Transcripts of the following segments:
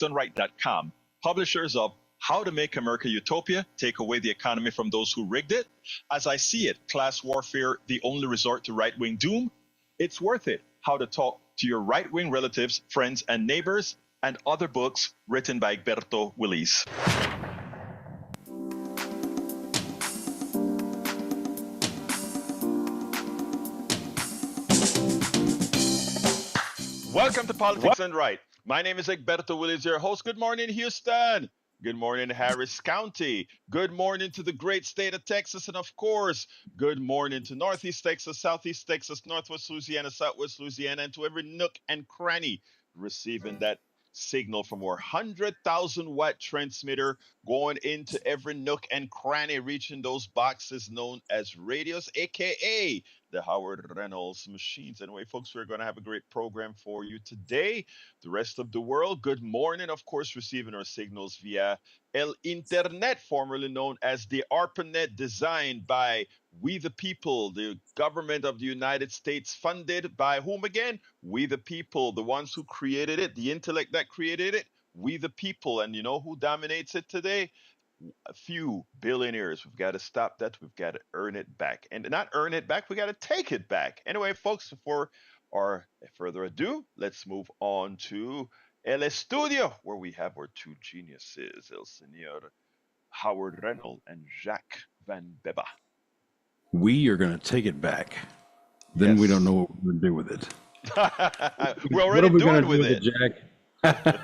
DoneRight.com, publishers of How to Make America Utopia, Take Away the Economy from Those Who Rigged It, As I See It, Class Warfare, The Only Resort to Right-Wing Doom, It's Worth It, How to Talk to Your Right-Wing Relatives, Friends, and Neighbors, and other books written by Egberto Willis. Welcome to Politics and Right. My name is Egberto Willis, your host. Good morning, Houston. Good morning, Harris County. Good morning to the great state of Texas. And of course, good morning to Northeast Texas, Southeast Texas, Northwest Louisiana, Southwest Louisiana, and to every nook and cranny receiving that signal from our 100,000 watt transmitter going into every nook and cranny, reaching those boxes known as radios, aka the Howard Reynolds machines. Anyway, folks, we're going to have a great program for you today. The rest of the world, good morning. Of course, receiving our signals via El Internet, formerly known as the ARPANET, designed by We the People, the government of the United States, funded by whom again? We the people, the ones who created it, the intellect that created it, we the people. And you know who dominates it today? A few billionaires. We've got to stop that. We've got to earn it back. And not earn it back, we got to take it back. Anyway, folks, before further ado, let's move on to El Estudio, where we have our two geniuses, El Señor Howard Reynolds and Jacques Van Beba. We are going to take it back. Then we don't know what we're going to do with it. We're already doing with it, Jack.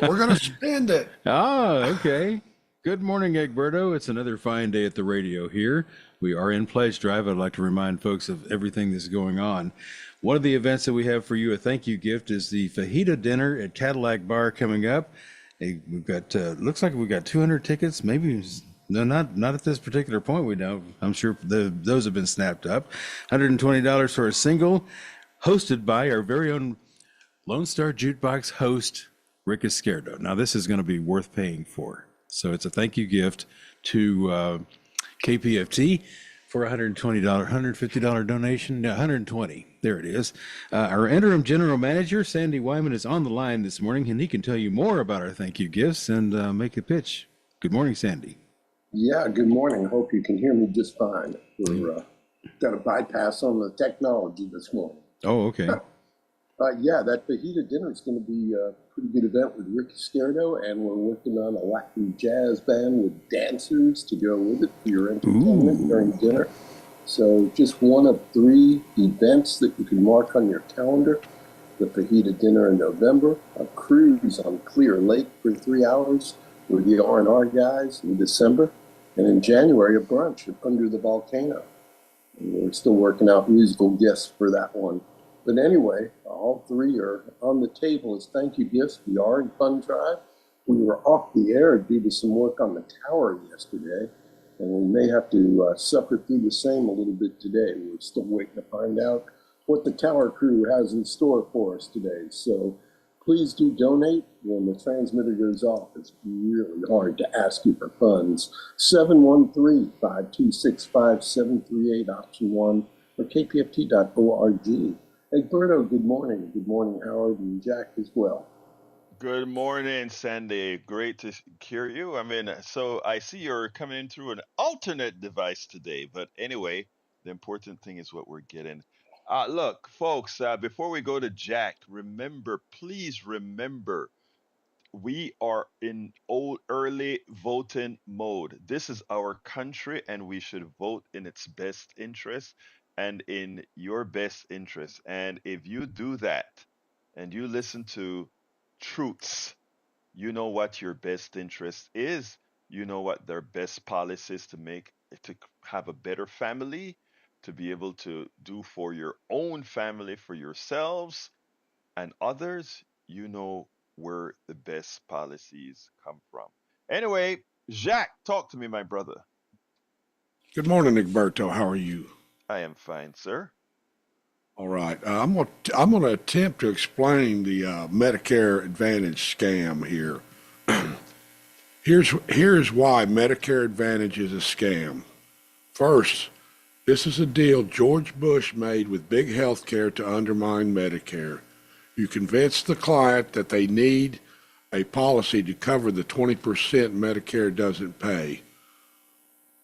We're going to spend it. Oh, okay. Good morning, Egberto. It's another fine day at the radio here. We are in Pledge Drive. I'd like to remind folks of everything that's going on. One of the events that we have for you, a thank you gift, is the fajita dinner at Cadillac Bar coming up. We've got, looks like we've got 200 tickets, maybe. No, not at this particular point. We don't. I'm sure those have been snapped up. $120 for a single, hosted by our very own Lone Star Jukebox host, Rick Izquierdo. Now, this is going to be worth paying for. So it's a thank you gift to KPFT for $120, $150 donation, no, $120. There it is. Our interim general manager, Sandy Wyman, is on the line this morning, and he can tell you more about our thank you gifts and make a pitch. Good morning, Sandy. Yeah, good morning. I hope you can hear me just fine. We're got a bypass on the technology this morning. Oh, okay. Yeah, that fajita dinner is going to be a pretty good event with Rick Izquierdo, and we're working on a Latin jazz band with dancers to go with it for your entertainment during dinner. So just one of 3 events that you can mark on your calendar. The fajita dinner in November, a cruise on Clear Lake for 3 hours with the R&R guys in December, and in January, a brunch Under the Volcano. And we're still working out musical guests for that one. But anyway, all 3 are on the table as thank you gifts. We are in Fund Drive. We were off the air due to some work on the tower yesterday, and we may have to suffer through the same a little bit today. We're still waiting to find out what the tower crew has in store for us today. So please do donate when the transmitter goes off. It's really hard to ask you for funds. 713-526-5738, option 1, or kpft.org. Egberto, good morning. Good morning, Howard and Jack as well. Good morning, Sandy. Great to hear you. I mean, so I see you're coming in through an alternate device today, but anyway, the important thing is what we're getting. Look, folks, before we go to Jack, please remember, we are in early voting mode. This is our country, and we should vote in its best interest and in your best interest. And if you do that and you listen to truths, you know what your best interest is. You know what their best policies to have a better family, to be able to do for your own family, for yourselves and others. You know where the best policies come from. Anyway, Jacques, talk to me, my brother. Good morning, Egberto. How are you? I am fine, sir. All right. I'm gonna attempt to explain the Medicare Advantage scam here. Here's why Medicare Advantage is a scam. First, this is a deal George Bush made with big healthcare to undermine Medicare. You convince the client that they need a policy to cover the 20% Medicare doesn't pay.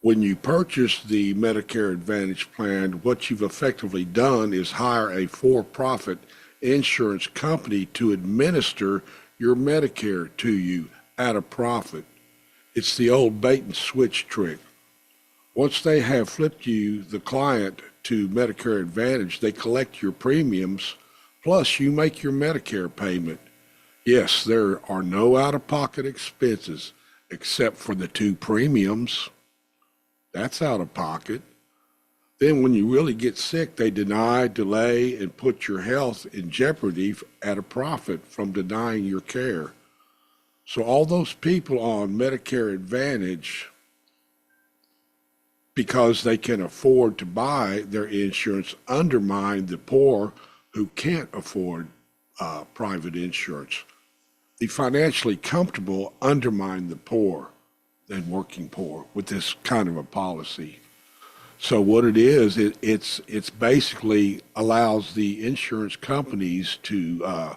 When you purchase the Medicare Advantage plan, what you've effectively done is hire a for-profit insurance company to administer your Medicare to you at a profit. It's the old bait and switch trick. Once they have flipped you, the client, to Medicare Advantage, they collect your premiums, plus you make your Medicare payment. Yes, there are no out-of-pocket expenses except for the 2 premiums. That's out of pocket. Then when you really get sick, they deny, delay, and put your health in jeopardy at a profit from denying your care. So all those people on Medicare Advantage, because they can afford to buy their insurance, undermine the poor who can't afford private insurance. The financially comfortable undermine the poor and working poor with this kind of a policy. So what it is, it's basically allows the insurance companies to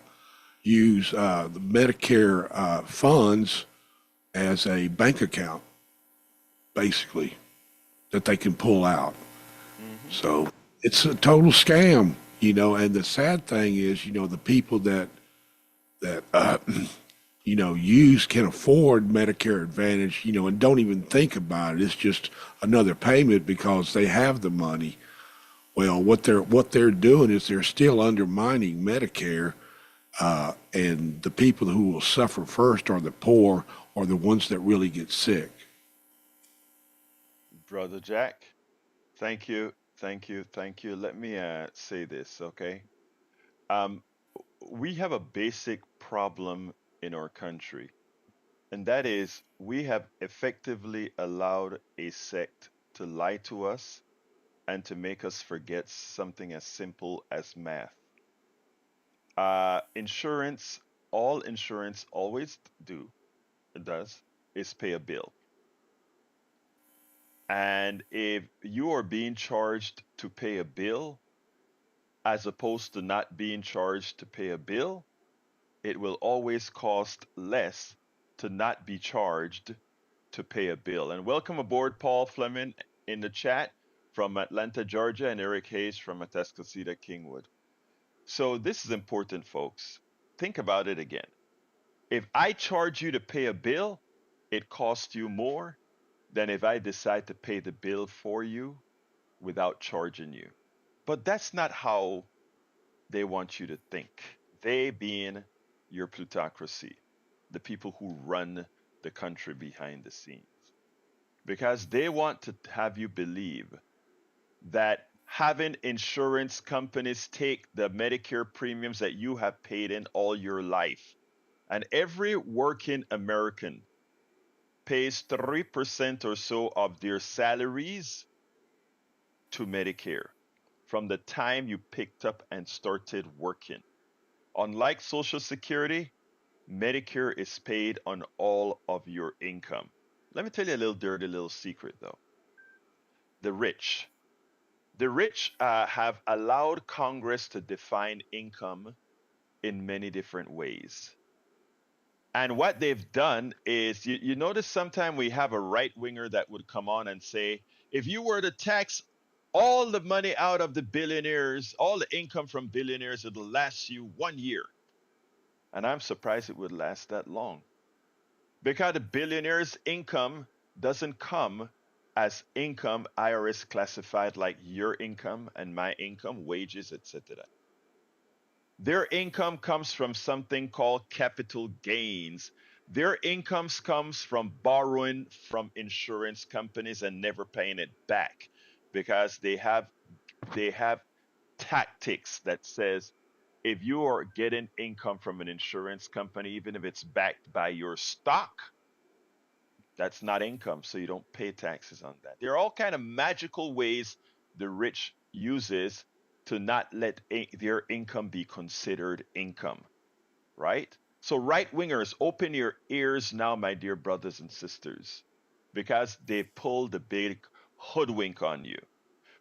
use the Medicare funds as a bank account, basically, that they can pull out. So it's a total scam, and the sad thing is, the people that can afford Medicare Advantage, and don't even think about it. It's just another payment because they have the money. Well, what they're doing is they're still undermining Medicare, and the people who will suffer first are the poor, or the ones that really get sick. Brother Jack, thank you, thank you, thank you. Let me say this, okay? Um, we have a basic problem in our country, and that is we have effectively allowed a sect to lie to us and to make us forget something as simple as math. Insurance, all insurance always do, it does, is pay a bill. And if you are being charged to pay a bill as opposed to not being charged to pay a bill, it will always cost less to not be charged to pay a bill. And welcome aboard, Paul Fleming in the chat from Atlanta, Georgia, and Eric Hayes from Atascocita, Kingwood. So this is important, folks. Think about it again. If I charge you to pay a bill, it costs you more than if I decide to pay the bill for you without charging you. But that's not how they want you to think. They being your plutocracy, the people who run the country behind the scenes. Because they want to have you believe that having insurance companies take the Medicare premiums that you have paid in all your life, and every working American pays 3% or so of their salaries to Medicare from the time you picked up and started working. Unlike Social Security, Medicare is paid on all of your income. Let me tell you a little dirty little secret though. The rich. The rich have allowed Congress to define income in many different ways. And what they've done is, you notice sometimes we have a right winger that would come on and say, if you were to tax all the money out of the billionaires, all the income from billionaires, it'll last you 1 year. And I'm surprised it would last that long. Because the billionaires' income doesn't come as income IRS classified like your income and my income, wages, etc. Their income comes from something called capital gains. Their incomes comes from borrowing from insurance companies and never paying it back because they have tactics that says if you are getting income from an insurance company, even if it's backed by your stock, that's not income, so you don't pay taxes on that. There are all kind of magical ways the rich uses to not let their income be considered income, right? So right wingers, open your ears now, my dear brothers and sisters, because they pulled the big hoodwink on you.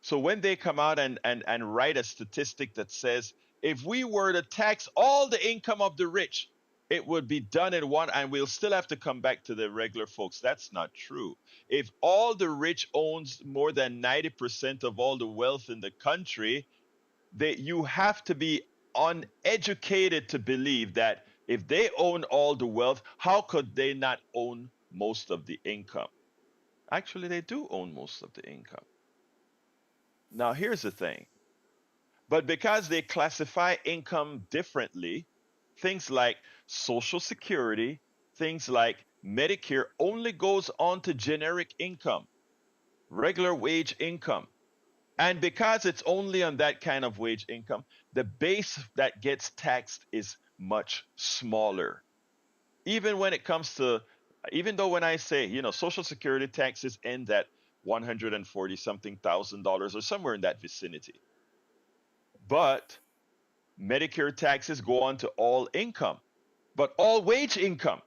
So when they come out and write a statistic that says, if we were to tax all the income of the rich, it would be done in one, and we'll still have to come back to the regular folks. That's not true. If all the rich owns more than 90% of all the wealth in the country, you have to be uneducated to believe that if they own all the wealth, how could they not own most of the income? Actually, they do own most of the income. Now, here's the thing. But because they classify income differently, things like Social Security, things like Medicare only goes on to generic income, regular wage income. And because it's only on that kind of wage income, the base that gets taxed is much smaller. Even when it comes to, even though when I say, Social Security taxes end at 140 something thousand dollars or somewhere in that vicinity. But Medicare taxes go on to all income, but all wage income.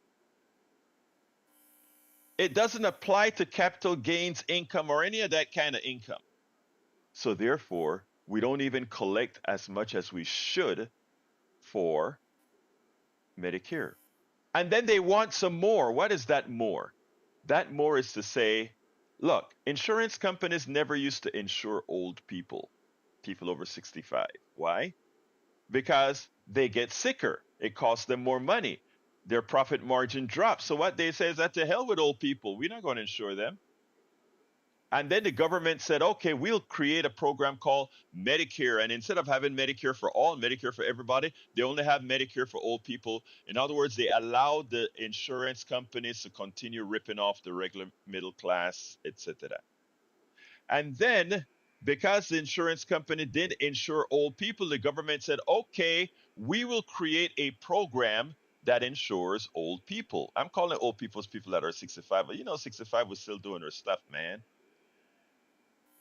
It doesn't apply to capital gains income or any of that kind of income. So therefore, we don't even collect as much as we should for Medicare. And then they want some more. What is that more? That more is to say, look, insurance companies never used to insure old people, people over 65. Why? Because they get sicker. It costs them more money. Their profit margin drops. So what they say is that to hell with old people. We're not going to insure them. And then the government said, okay, we'll create a program called Medicare. And instead of having Medicare for all, Medicare for everybody, they only have Medicare for old people. In other words, they allowed the insurance companies to continue ripping off the regular middle class, etc. And then, because the insurance company did insure old people, the government said, okay, we will create a program that insures old people. I'm calling it old people as people that are 65, but 65 was still doing their stuff, man.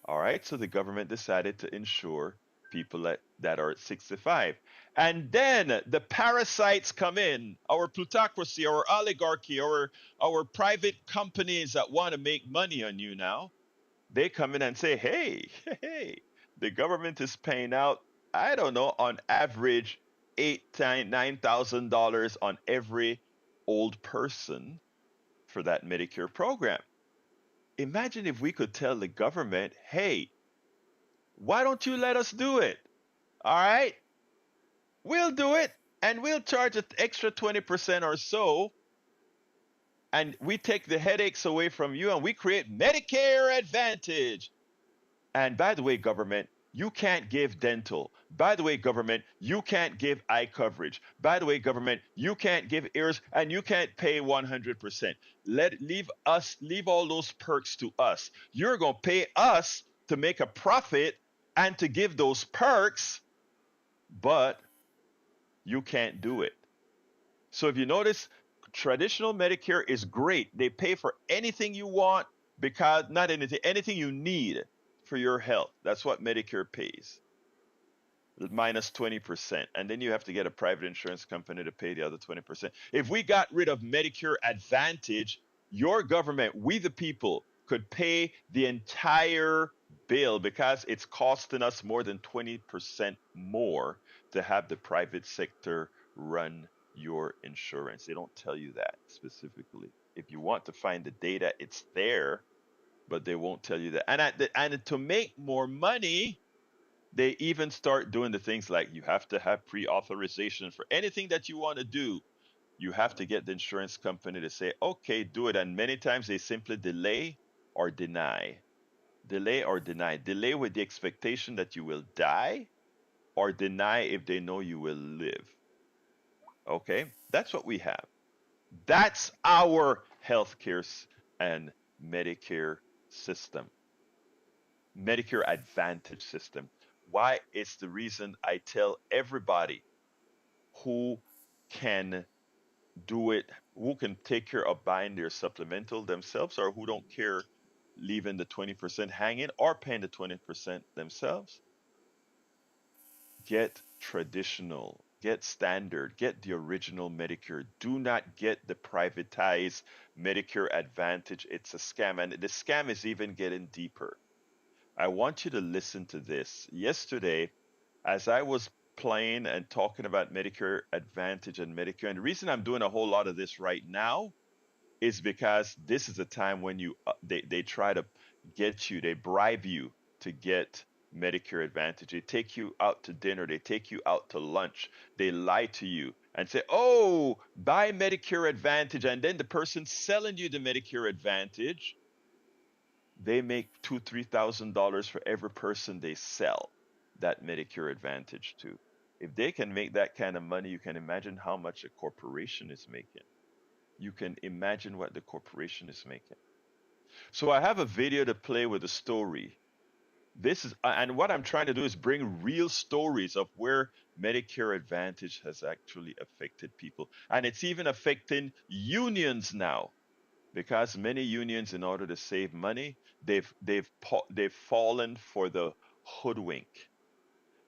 All right, so the government decided to insure people that are 65. And then the parasites come in, our plutocracy, our oligarchy, our private companies that want to make money on you now. They come in and say, hey, hey, the government is paying out, I don't know, on average, $9,000 on every old person for that Medicare program. Imagine if we could tell the government, hey, why don't you let us do it? All right, we'll do it and we'll charge an extra 20% or so. And we take the headaches away from you and we create Medicare Advantage. And by the way, government, you can't give dental. By the way, government, you can't give eye coverage. By the way, government, you can't give ears and you can't pay 100%. Leave all those perks to us. You're going to pay us to make a profit and to give those perks, but you can't do it. So if you notice, traditional Medicare is great. They pay for anything you want, because not anything you need for your health. That's what Medicare pays, minus 20%. And then you have to get a private insurance company to pay the other 20%. If we got rid of Medicare Advantage, your government, we the people, could pay the entire bill, because it's costing us more than 20% more to have the private sector run your insurance. They don't tell you that specifically. If you want to find the data, it's there, but they won't tell you that. And to make more money, they even start doing the things like you have to have pre-authorization for anything that you want to do. You have to get the insurance company to say, okay, do it. And many times they simply delay or deny. Delay or deny. Delay with the expectation that you will die, or deny if they know you will live. Okay? That's what we have. That's our healthcare and Medicare system. Medicare Advantage system. Why? It's the reason I tell everybody who can do it, who can take care of buying their supplemental themselves, or who don't care leaving the 20% hanging or paying the 20% themselves. Get traditional, get standard, get the original Medicare. Do not get the privatized Medicare Advantage. It's a scam, and the scam is even getting deeper. I want you to listen to this. Yesterday, as I was playing and talking about Medicare Advantage and Medicare. And the reason I'm doing a whole lot of this right now is because this is a time when they try to get you, they bribe you to get Medicare Advantage. They take you out to dinner, they take you out to lunch, they lie to you and say, "Oh, buy Medicare Advantage," and then the person selling you the Medicare Advantage, they make $2,000-3,000 for every person they sell that Medicare Advantage to. If they can make that kind of money, you can imagine how much a corporation is making. You can imagine what the corporation is making. So I have a video to play with a story. This is, and what I'm trying to do is bring real stories of where Medicare Advantage has actually affected people. And it's even affecting unions now, because many unions, in order to save money, they've fallen for the hoodwink.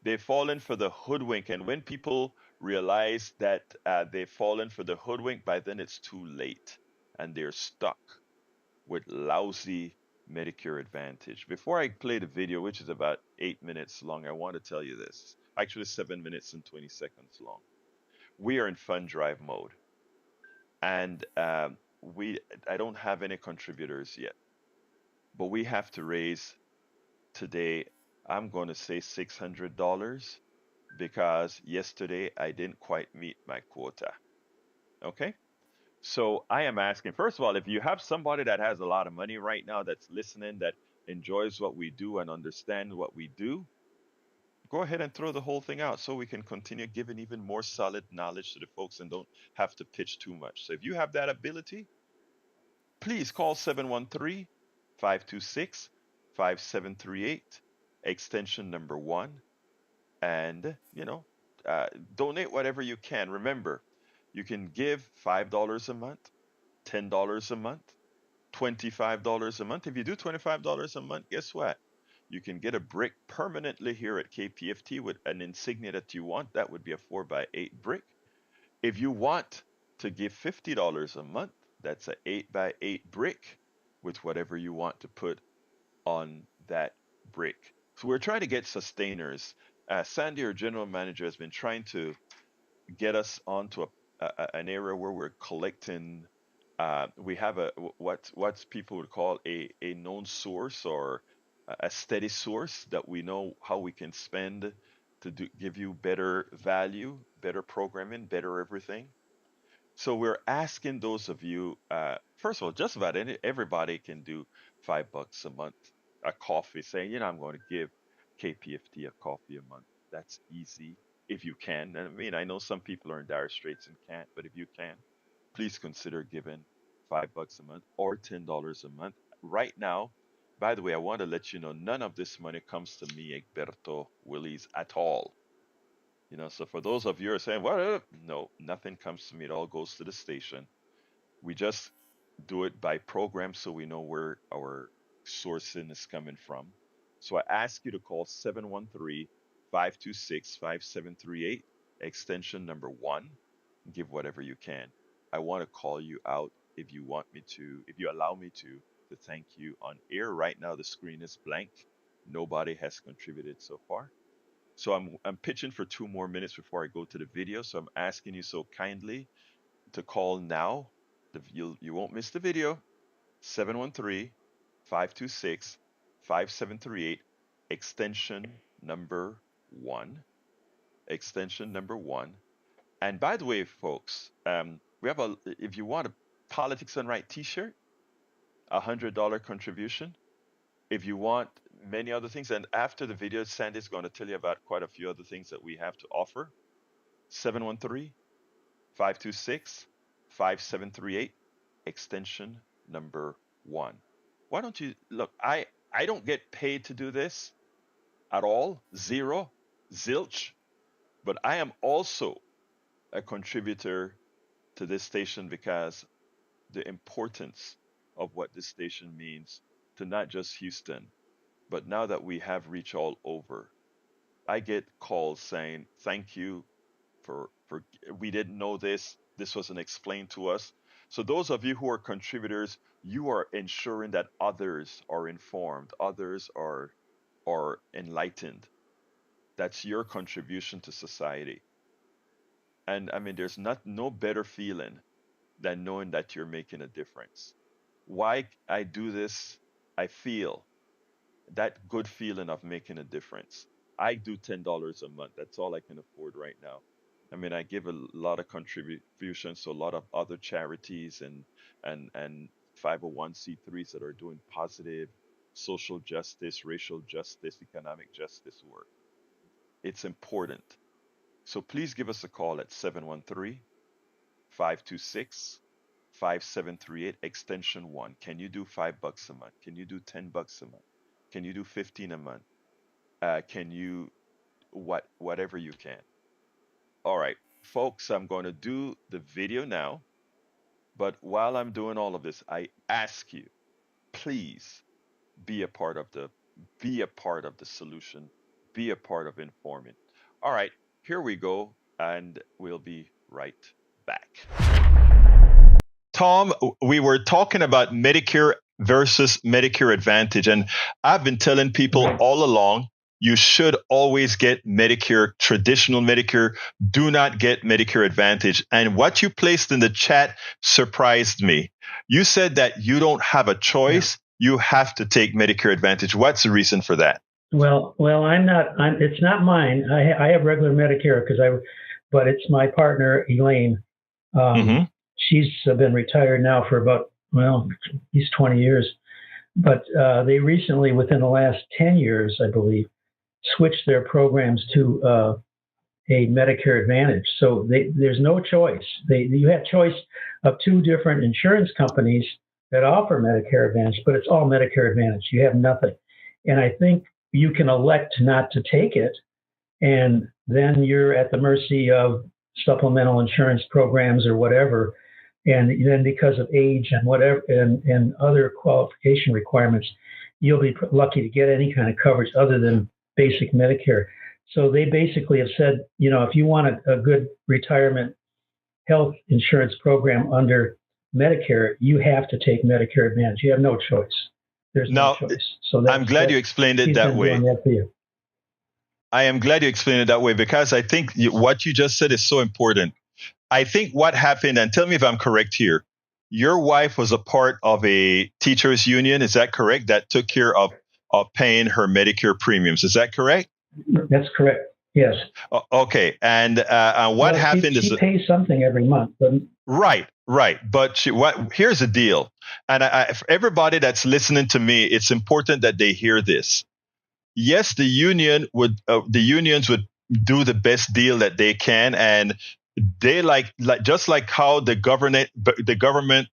They've fallen for the hoodwink, and when people realize that they've fallen for the hoodwink, by then it's too late, and they're stuck with lousy Medicare Advantage. Before I play the video, which is about 8 minutes long, I want to tell you this. Actually, 7 minutes and 20 seconds long. We are in fund drive mode, and I don't have any contributors yet, but we have to raise today. I'm going to say $600 because yesterday I didn't quite meet my quota. Okay? So I am asking, first of all, if you have somebody that has a lot of money right now that's listening, that enjoys what we do and understands what we do, go ahead and throw the whole thing out so we can continue giving even more solid knowledge to the folks and don't have to pitch too much. So if you have that ability, please call 713-526-5738, extension number 1, and donate whatever you can. Remember, you can give $5 a month, $10 a month, $25 a month. If you do $25 a month, guess what? You can get a brick permanently here at KPFT with an insignia that you want. That would be a 4x8 brick. If you want to give $50 a month, that's an 8x8 brick with whatever you want to put on that brick. So we're trying to get sustainers. Sandy, our general manager, has been trying to get us onto an area where we're collecting. We have what people would call a known source, or a steady source that we know how we can spend to give you better value, better programming, better everything. So we're asking those of you, first of all, just about everybody can do $5 a month, a coffee, saying, I'm going to give KPFT a coffee a month. That's easy if you can. And I mean, I know some people are in dire straits and can't, but if you can, please consider giving $5 a month or $10 a month. Right now, by the way, I want to let you know, none of this money comes to me, Egberto Willies, at all. So for those of you who are saying, "What?" No, nothing comes to me. It all goes to the station. We just do it by program so we know where our sourcing is coming from. So I ask you to call 713-526-5738, extension number 1. Give whatever you can. I want to call you out if you want me to, if you allow me to thank you on air. Right now, the screen is blank. Nobody has contributed so far. So I'm pitching for 2 more minutes before I go to the video. So I'm asking you so kindly to call now. You won't miss the video. 713-526-5738, extension number 1. Extension number 1. And by the way, folks, we have if you want a Politics Done Right t-shirt, $100 contribution. If you want many other things, and after the video, Sandy's going to tell you about quite a few other things that we have to offer. 713-526-5738, extension number 1. Why don't you look? I don't get paid to do this at all, zero, zilch, but I am also a contributor to this station because the importance of what this station means to not just Houston, but now that we have reach all over. I get calls saying, "Thank you for we didn't know this. This wasn't explained to us." So those of you who are contributors, you are ensuring that others are informed, others are enlightened. That's your contribution to society. And I mean, there's no better feeling than knowing that you're making a difference. Why I do this, I feel that good feeling of making a difference. I do $10 a month. That's all I can afford right now. I mean, I give a lot of contributions to a lot of other charities and 501c3s that are doing positive social justice, racial justice, economic justice work. It's important. So please give us a call at 713-526-5738 extension 1. Can you do $5 a month? Can you do $10 a month? Can you do 15 a month? Can you whatever you can? All right, folks, I'm going to do the video now. But while I'm doing all of this, I ask you, please be a part of the solution, be a part of informing. All right, here we go, and we'll be right back. Tom, we were talking about Medicare versus Medicare Advantage, and I've been telling people all along, you should always get Medicare, traditional Medicare. Do not get Medicare Advantage. And what you placed in the chat surprised me. You said that you don't have a choice. Yeah. You have to take Medicare Advantage. What's the reason for that? Well, it's not mine. I have regular Medicare but it's my partner, Elaine. She's been retired now for about, at least 20 years. But they recently, within the last 10 years, I believe, switched their programs to a Medicare Advantage. So there's no choice. You have choice of two different insurance companies that offer Medicare Advantage, but it's all Medicare Advantage. You have nothing. And I think you can elect not to take it, and then you're at the mercy of supplemental insurance programs or whatever. And then because of age and whatever and other qualification requirements, you'll be lucky to get any kind of coverage other than basic Medicare. So they basically have said, if you want a good retirement health insurance program under Medicare, you have to take Medicare Advantage. You have no choice. There's no choice. So I'm glad you explained it that way. I am glad you explained it that way, because I think what you just said is so important. I think what happened, and tell me if I'm correct here, your wife was a part of a teachers union, is that correct? That took care of paying her Medicare premiums, is that correct? That's correct, yes. Okay, and what happened is... She pays something every month. But... Right. But here's the deal, and for everybody that's listening to me, it's important that they hear this. Yes, the unions would do the best deal that they can, and they like just like how the government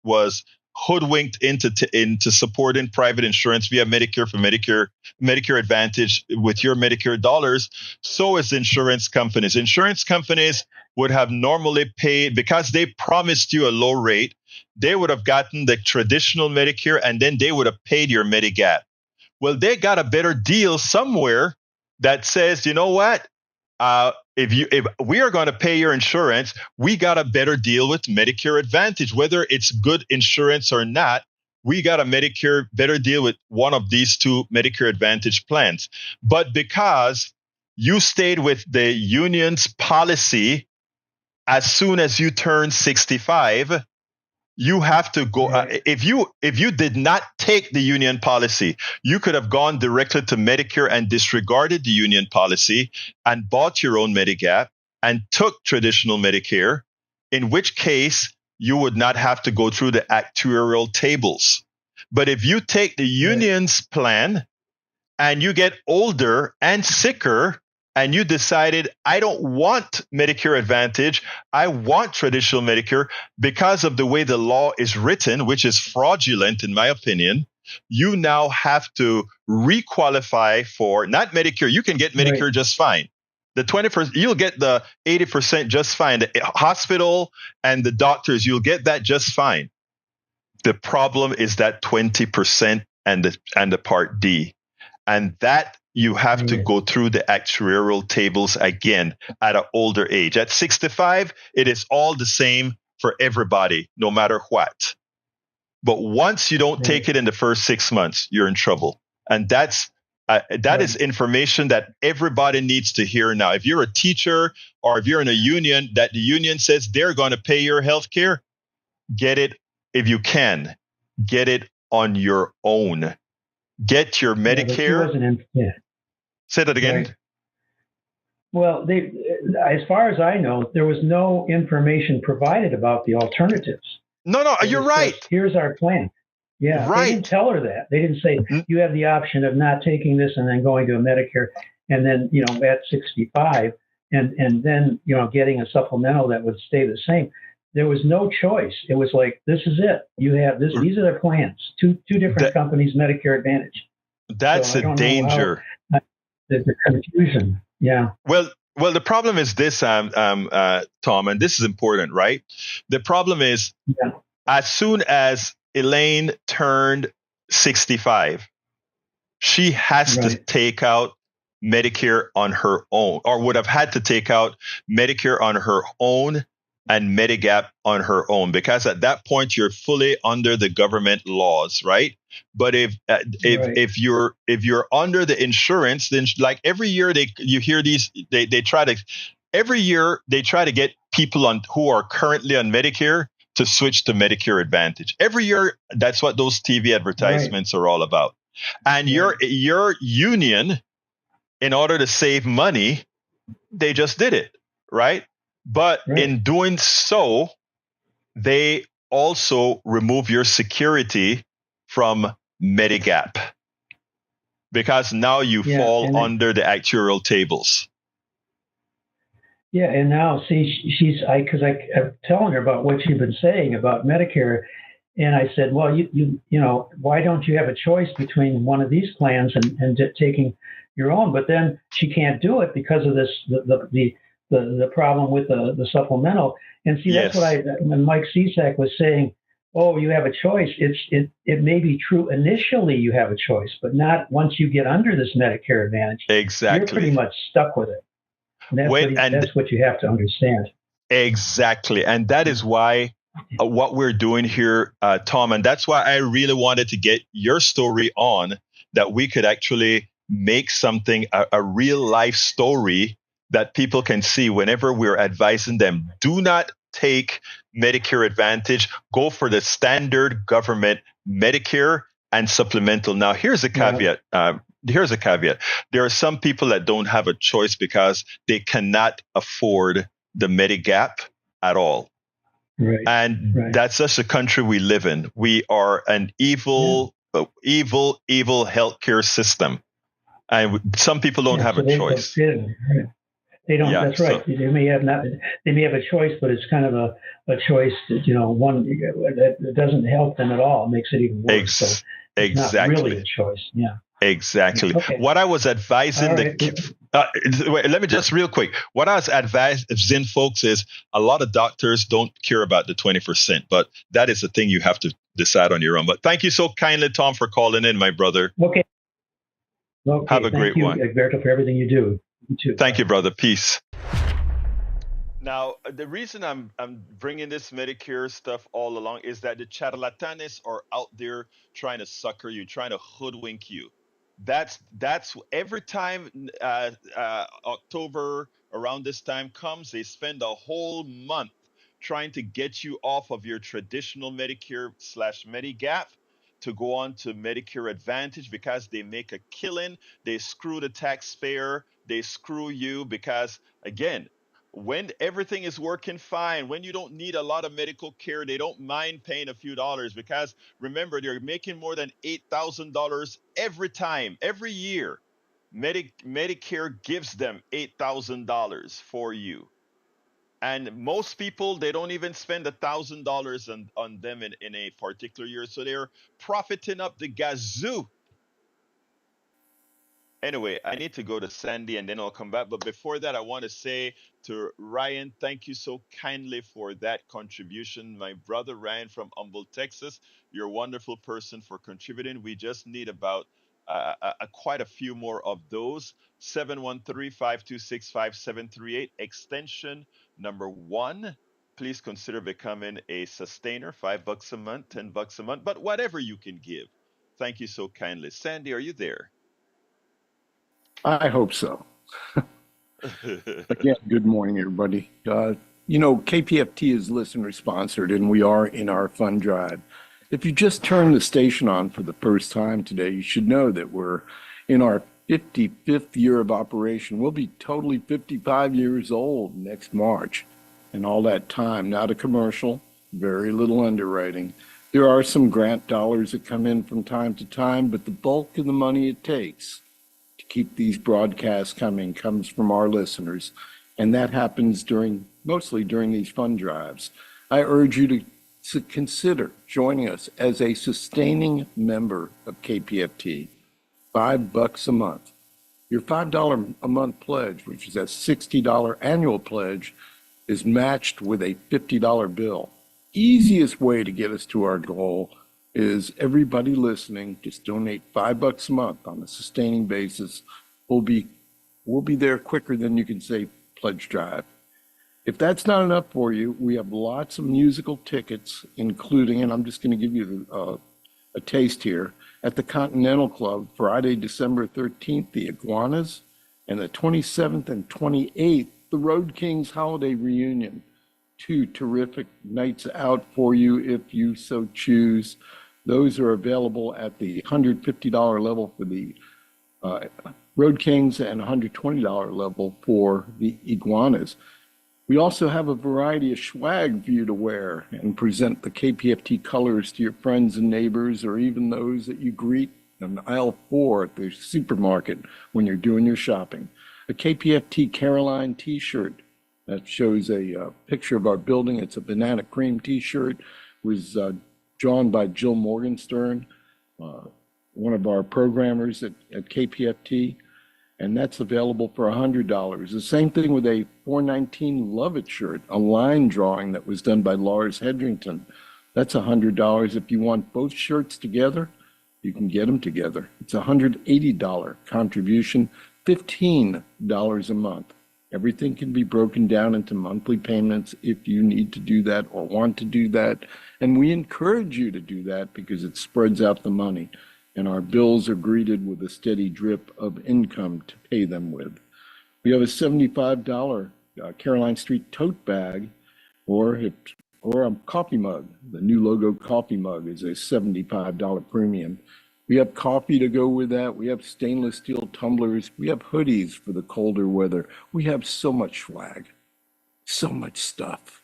was hoodwinked into supporting private insurance via Medicare for Medicare Advantage with your Medicare dollars. So is insurance companies. Insurance companies would have normally paid, because they promised you a low rate, they would have gotten the traditional Medicare, and then they would have paid your Medigap. Well, they got a better deal somewhere that says, you know what? If we are going to pay your insurance, we got a better deal with Medicare Advantage. Whether it's good insurance or not, we got a better deal with one of these two Medicare Advantage plans. But because you stayed with the union's policy, as soon as you turn 65, you have to go. If you did not take the union policy, you could have gone directly to Medicare and disregarded the union policy and bought your own Medigap and took traditional Medicare, in which case you would not have to go through the actuarial tables. But if you take the union's plan and you get older and sicker, and you decided, I don't want Medicare Advantage, I want traditional Medicare, because of the way the law is written, which is fraudulent in my opinion, you now have to requalify for not Medicare. You can get Medicare just fine. The 20%, you'll get the 80% just fine. The hospital and the doctors, you'll get that just fine. The problem is that 20% and the Part D. And that you have to go through the actuarial tables again at an older age. At 65, it is all the same for everybody, no matter what. But once you don't take it in the first 6 months, you're in trouble. And that's That is information that everybody needs to hear now. If you're a teacher or if you're in a union, that the union says they're going to pay your health care, get it if you can. Get it on your own. Get your Medicare. Say that again. Right. Well, as far as I know, there was no information provided about the alternatives. No, you're right. Here's our plan. Yeah, right. They didn't tell her that. They didn't say you have the option of not taking this and then going to a Medicare, and then at 65, and then getting a supplemental that would stay the same. There was no choice. It was like, this is it. You have this. These are their plans. Two different companies, Medicare Advantage. That's a danger. The confusion. Yeah. Well, the problem is this, Tom, and this is important, right? The problem is as soon as Elaine turned 65, she has to take out Medicare on her own, or would have had to take out Medicare on her own and Medigap on her own, because at that point you're fully under the government laws, right? But if you're under the insurance, then like every year you hear these, they try to get people who are currently on Medicare to switch to Medicare Advantage. Every year, that's what those TV advertisements are all about. And your union, in order to save money, they just did it, right? But in doing so, they also remove your security from Medigap, because now you fall under the actuarial tables. Yeah, and now see, I'm telling her about what she'd been saying about Medicare, and I said, well, you why don't you have a choice between one of these plans and taking your own? But then she can't do it because of this the problem with the supplemental. And see, that's what when Mike Cisak was saying, oh, you have a choice. It may be true initially you have a choice, but not once you get under this Medicare Advantage. Exactly. You're pretty much stuck with it. And that's what you have to understand. Exactly. And that is why what we're doing here, Tom, and that's why I really wanted to get your story on, that we could actually make something, a real life story that people can see whenever we're advising them. Do not take Medicare Advantage. Go for the standard government Medicare and supplemental. Now, here's a caveat. There are some people that don't have a choice because they cannot afford the Medigap at all. Right. And that's just the country we live in. We are an evil healthcare system. And some people don't have a choice. They don't. That's right. They may have a choice, but it's kind of a choice that one that doesn't help them at all. It makes it even worse. So it's not really a choice. Yeah. Exactly. Okay. What I was advising let me just real quick. What I was advising folks is a lot of doctors don't care about the 20%, but that is the thing you have to decide on your own. But thank you so kindly, Tom, for calling in, my brother. Okay. Have a great one. Thank you, Egberto, for everything you do. You too. Thank you, brother. Peace. Now, the reason I'm bringing this Medicare stuff all along is that the charlatanes are out there trying to sucker you, trying to hoodwink you. That's every time October around this time comes, they spend a whole month trying to get you off of your traditional Medicare/Medigap to go on to Medicare Advantage, because they make a killing. They screw the taxpayer. They screw you because, again, when everything is working fine, when you don't need a lot of medical care, they don't mind paying a few dollars, because remember, they're making more than $8,000 every year. Medicare gives them $8,000 for you. And most people, they don't even spend $1,000 on them in a particular year. So they're profiting up the gazoo. Anyway, I need to go to Sandy and then I'll come back. But before that, I want to say to Ryan, thank you so kindly for that contribution. My brother Ryan from Humble, Texas, you're a wonderful person for contributing. We just need about quite a few more of those. 713-526-5738, extension number 1. Please consider becoming a sustainer. $5 a month, $10 a month, but whatever you can give. Thank you so kindly. Sandy, are you there? I hope so. Again, good morning, everybody. KPFT is listener sponsored, and we are in our fund drive. If you just turned the station on for the first time today, you should know that we're in our 55th year of operation. We'll be totally 55 years old next March. And all that time, not a commercial, very little underwriting. There are some grant dollars that come in from time to time, but the bulk of the money it takes to keep these broadcasts coming comes from our listeners. And that happens mostly during these fund drives. I urge you to consider joining us as a sustaining member of KPFT. $5 a month. Your $5 a month pledge, which is a $60 annual pledge, is matched with a $50 bill. Easiest way to get us to our goal is everybody listening, just donate $5 a month on a sustaining basis. We'll be there quicker than you can say pledge drive. If that's not enough for you, we have lots of musical tickets, including, and I'm just going to give you a taste here, at the Continental Club, Friday, December 13th, the Iguanas, and the 27th and 28th, the Road Kings Holiday Reunion. Two terrific nights out for you if you so choose. Those are available at the $150 level for the Road Kings and $120 level for the Iguanas. We also have a variety of swag for you to wear and present the KPFT colors to your friends and neighbors, or even those that you greet in aisle 4 at the supermarket when you're doing your shopping. A KPFT Caroline t-shirt that shows a picture of our building. It's a banana cream t-shirt. It was drawn by Jill Morgenstern, one of our programmers at KPFT. And that's available for $100. The same thing with a 419 Love It shirt, a line drawing that was done by Lars Hedrington. That's $100. If you want both shirts together, you can get them together. It's a $180 contribution, $15 a month. Everything can be broken down into monthly payments if you need to do that or want to do that. And we encourage you to do that because it spreads out the money, and our bills are greeted with a steady drip of income to pay them with. We have a $75 Caroline Street tote bag or a coffee mug. The new logo coffee mug is a $75 premium. We have coffee to go with that. We have stainless steel tumblers. We have hoodies for the colder weather. We have so much swag, so much stuff.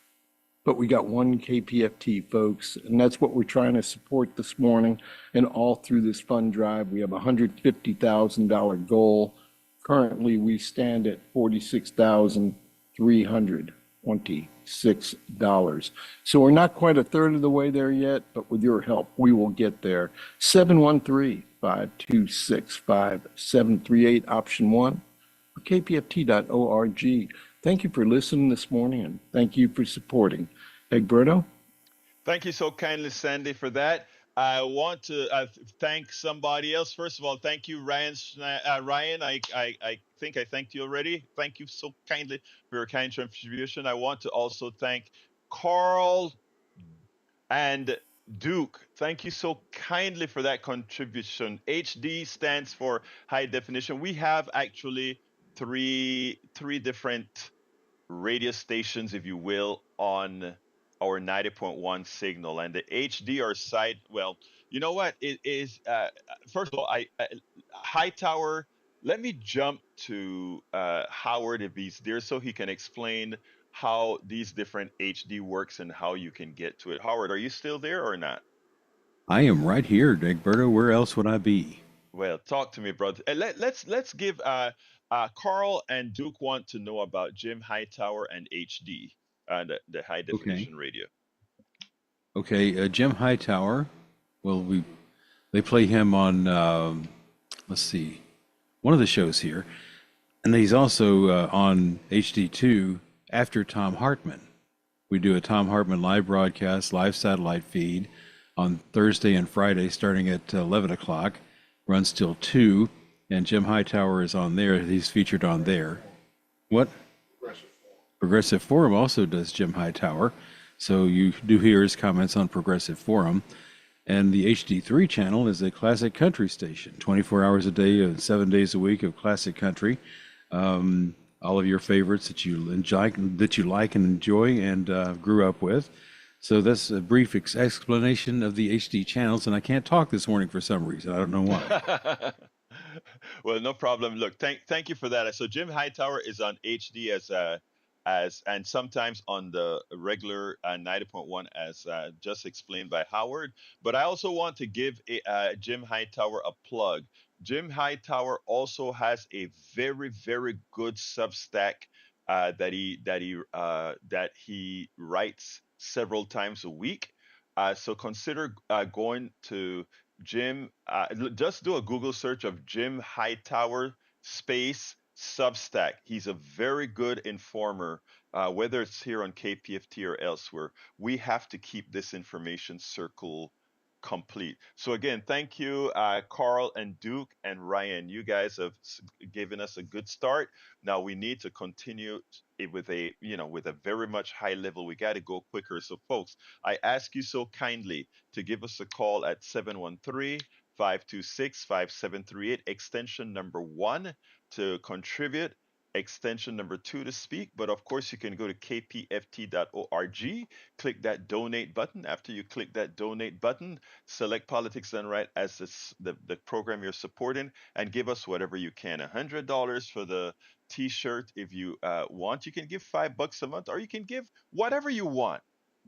But we got one KPFT, folks, and that's what we're trying to support this morning. And all through this fund drive, we have a $150,000 goal. Currently, we stand at $46,326. So we're not quite a third of the way there yet, but with your help, we will get there. 713-526-5738, option 1, or kpft.org. Thank you for listening this morning, and thank you for supporting. Egberto? Thank you so kindly, Sandy, for that. I want to thank somebody else. First of all, thank you, Ryan. Ryan, I think I thanked you already. Thank you so kindly for your kind contribution. I want to also thank Carl and Duke. Thank you so kindly for that contribution. HD stands for high definition. We have actually three different radio stations, if you will, on our 90.1 signal, and the HDR site, well, you know what it is. First of all, Hightower, let me jump to Howard if he's there so he can explain how these different HD works and how you can get to it. Howard, are you still there or not? I am right here, Egberto. Where else would I be? Well, talk to me, brother. Let's give Carl and Duke want to know about Jim Hightower and HD, the high definition radio. Okay, Jim Hightower. Well, they play him on let's see, one of the shows here, and he's also on HD2 after Tom Hartman. We do a Tom Hartman live broadcast, live satellite feed on Thursday and Friday, starting at 11 o'clock, runs till 2, and Jim Hightower is on there. He's featured on there. What? Progressive Forum also does Jim Hightower. So you do hear his comments on Progressive Forum. And the HD3 channel is a classic country station, 24 hours a day, 7 days a week of classic country. All of your favorites that you enjoy, that you like and enjoy and grew up with. So that's a brief explanation of the HD channels, and I can't talk this morning for some reason. I don't know why. Well, no problem. Look, thank you for that. So Jim Hightower is on HD as and sometimes on the regular 90.1 as just explained by Howard. But I also want to give Jim Hightower a plug. Jim Hightower also has a very good Substack that he writes several times a week. So consider going to Jim. Just do a Google search of Jim Hightower space Substack. He's a very good informer, whether it's here on KPFT or elsewhere. We have to keep this information circle complete. So again, thank you, Carl and Duke and Ryan. You guys have given us a good start. Now we need to continue it with a with a very much high level. We got to go quicker. So folks, I ask you so kindly to give us a call at 713-526-5738, extension number 1 to contribute, extension number 2 to speak. But of course, you can go to kpft.org, click that donate button. After you click that donate button, select Politics Done Right as the program you're supporting, and give us whatever you can. $100 for the t-shirt if you want. You can give $5 a month, or you can give whatever you want.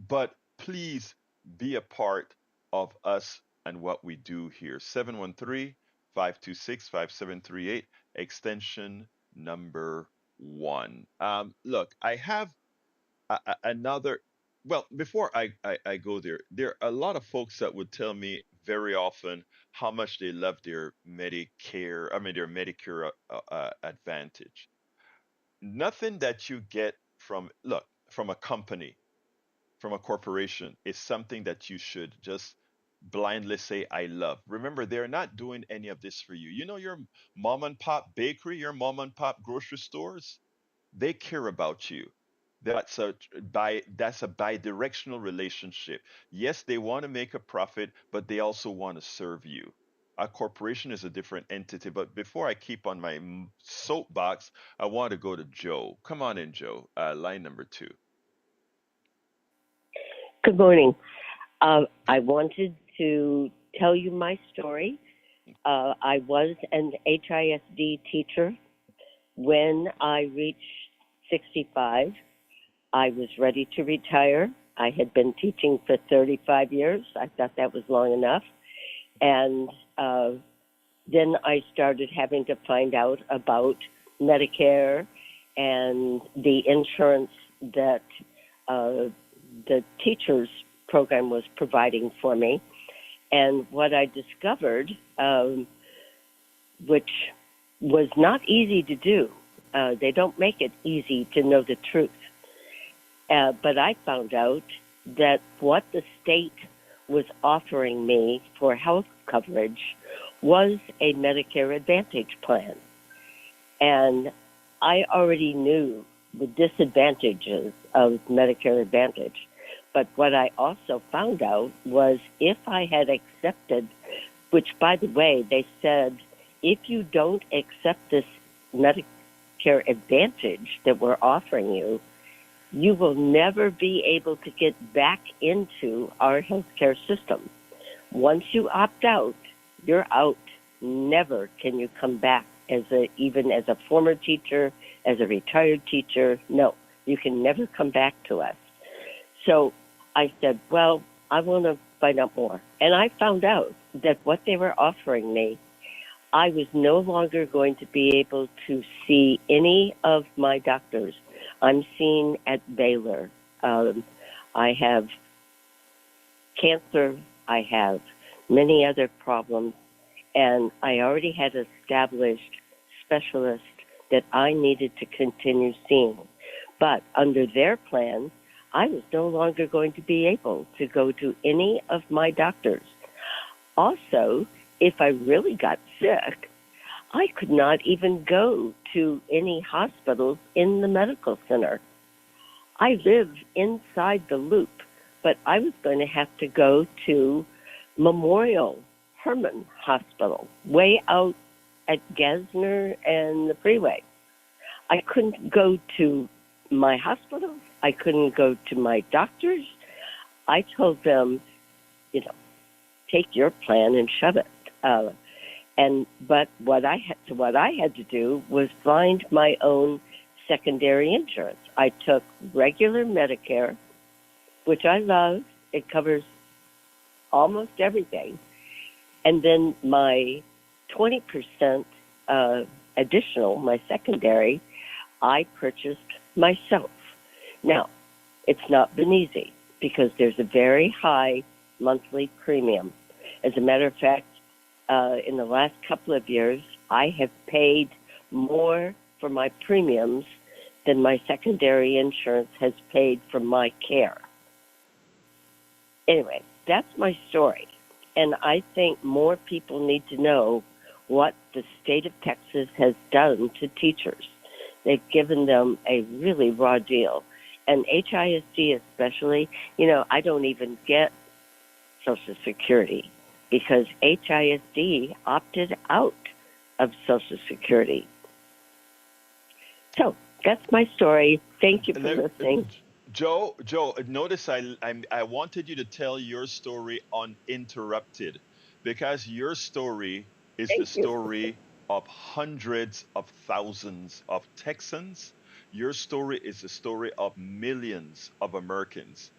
But please be a part of us and what we do here. 713-526-5738, extension number 1. Look, I have another. Well, before I go there are a lot of folks that would tell me very often how much they love their their Medicare Advantage. Nothing that you get from a company, from a corporation, is something that you should just blindly say I love. Remember, they're not doing any of this for you. You know, your mom and pop bakery, your mom and pop grocery stores, they care about you. That's a bi-directional relationship. Yes, they want to make a profit, but they also want to serve you. A corporation is a different entity. But before I keep on my soapbox, I want to go to Joe. Come on in, Joe. Line number 2. Good morning. I wanted to tell you my story. I was an HISD teacher. When I reached 65, I was ready to retire. I had been teaching for 35 years. I thought that was long enough. And then I started having to find out about Medicare and the insurance that the teachers program was providing for me. And what I discovered, which was not easy to do, they don't make it easy to know the truth. But I found out that what the state was offering me for health coverage was a Medicare Advantage plan. And I already knew the disadvantages of Medicare Advantage. But what I also found out was if I had accepted, which, by the way, they said, if you don't accept this Medicare Advantage that we're offering you, you will never be able to get back into our healthcare system. Once you opt out, you're out. Never can you come back even as a former teacher, as a retired teacher. No, you can never come back to us. So I said, well, I want to find out more. And I found out that what they were offering me, I was no longer going to be able to see any of my doctors. I'm seen at Baylor. I have cancer. I have many other problems. And I already had established specialists that I needed to continue seeing. But under their plan, I was no longer going to be able to go to any of my doctors. Also, if I really got sick, I could not even go to any hospitals in the medical center. I live inside the loop, but I was going to have to go to Memorial Hermann Hospital, way out at Gesner and the freeway. I couldn't go to my hospital. I couldn't go to my doctors. I told them, take your plan and shove it. But what I had to do was find my own secondary insurance. I took regular Medicare, which I love. It covers almost everything. And then my 20% additional, my secondary, I purchased myself. Now, it's not been easy because there's a very high monthly premium. As a matter of fact, in the last couple of years, I have paid more for my premiums than my secondary insurance has paid for my care. Anyway, that's my story. And I think more people need to know what the state of Texas has done to teachers. They've given them a really raw deal. And HISD especially, I don't even get Social Security because HISD opted out of Social Security. So that's my story. Thank you for listening. Joe, notice I wanted you to tell your story uninterrupted because your story is the story of hundreds of thousands of Texans. Your story is the story of millions of Americans,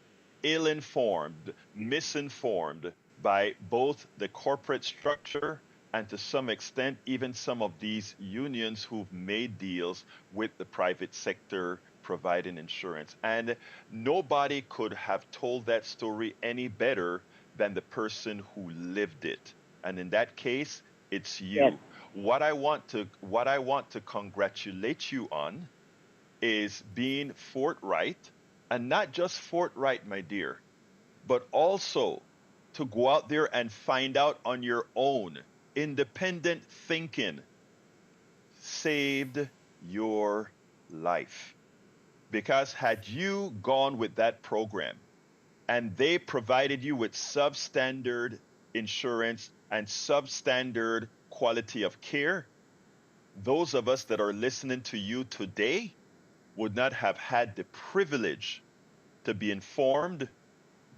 ill-informed, misinformed by both the corporate structure and to some extent even some of these unions who've made deals with the private sector providing insurance. And nobody could have told that story any better than the person who lived it. And in that case, it's you. Yes. What I want to congratulate you on is being forthright, and not just forthright, my dear, but also to go out there and find out on your own. Independent thinking saved your life. Because had you gone with that program and they provided you with substandard insurance and substandard quality of care, those of us that are listening to you today would not have had the privilege to be informed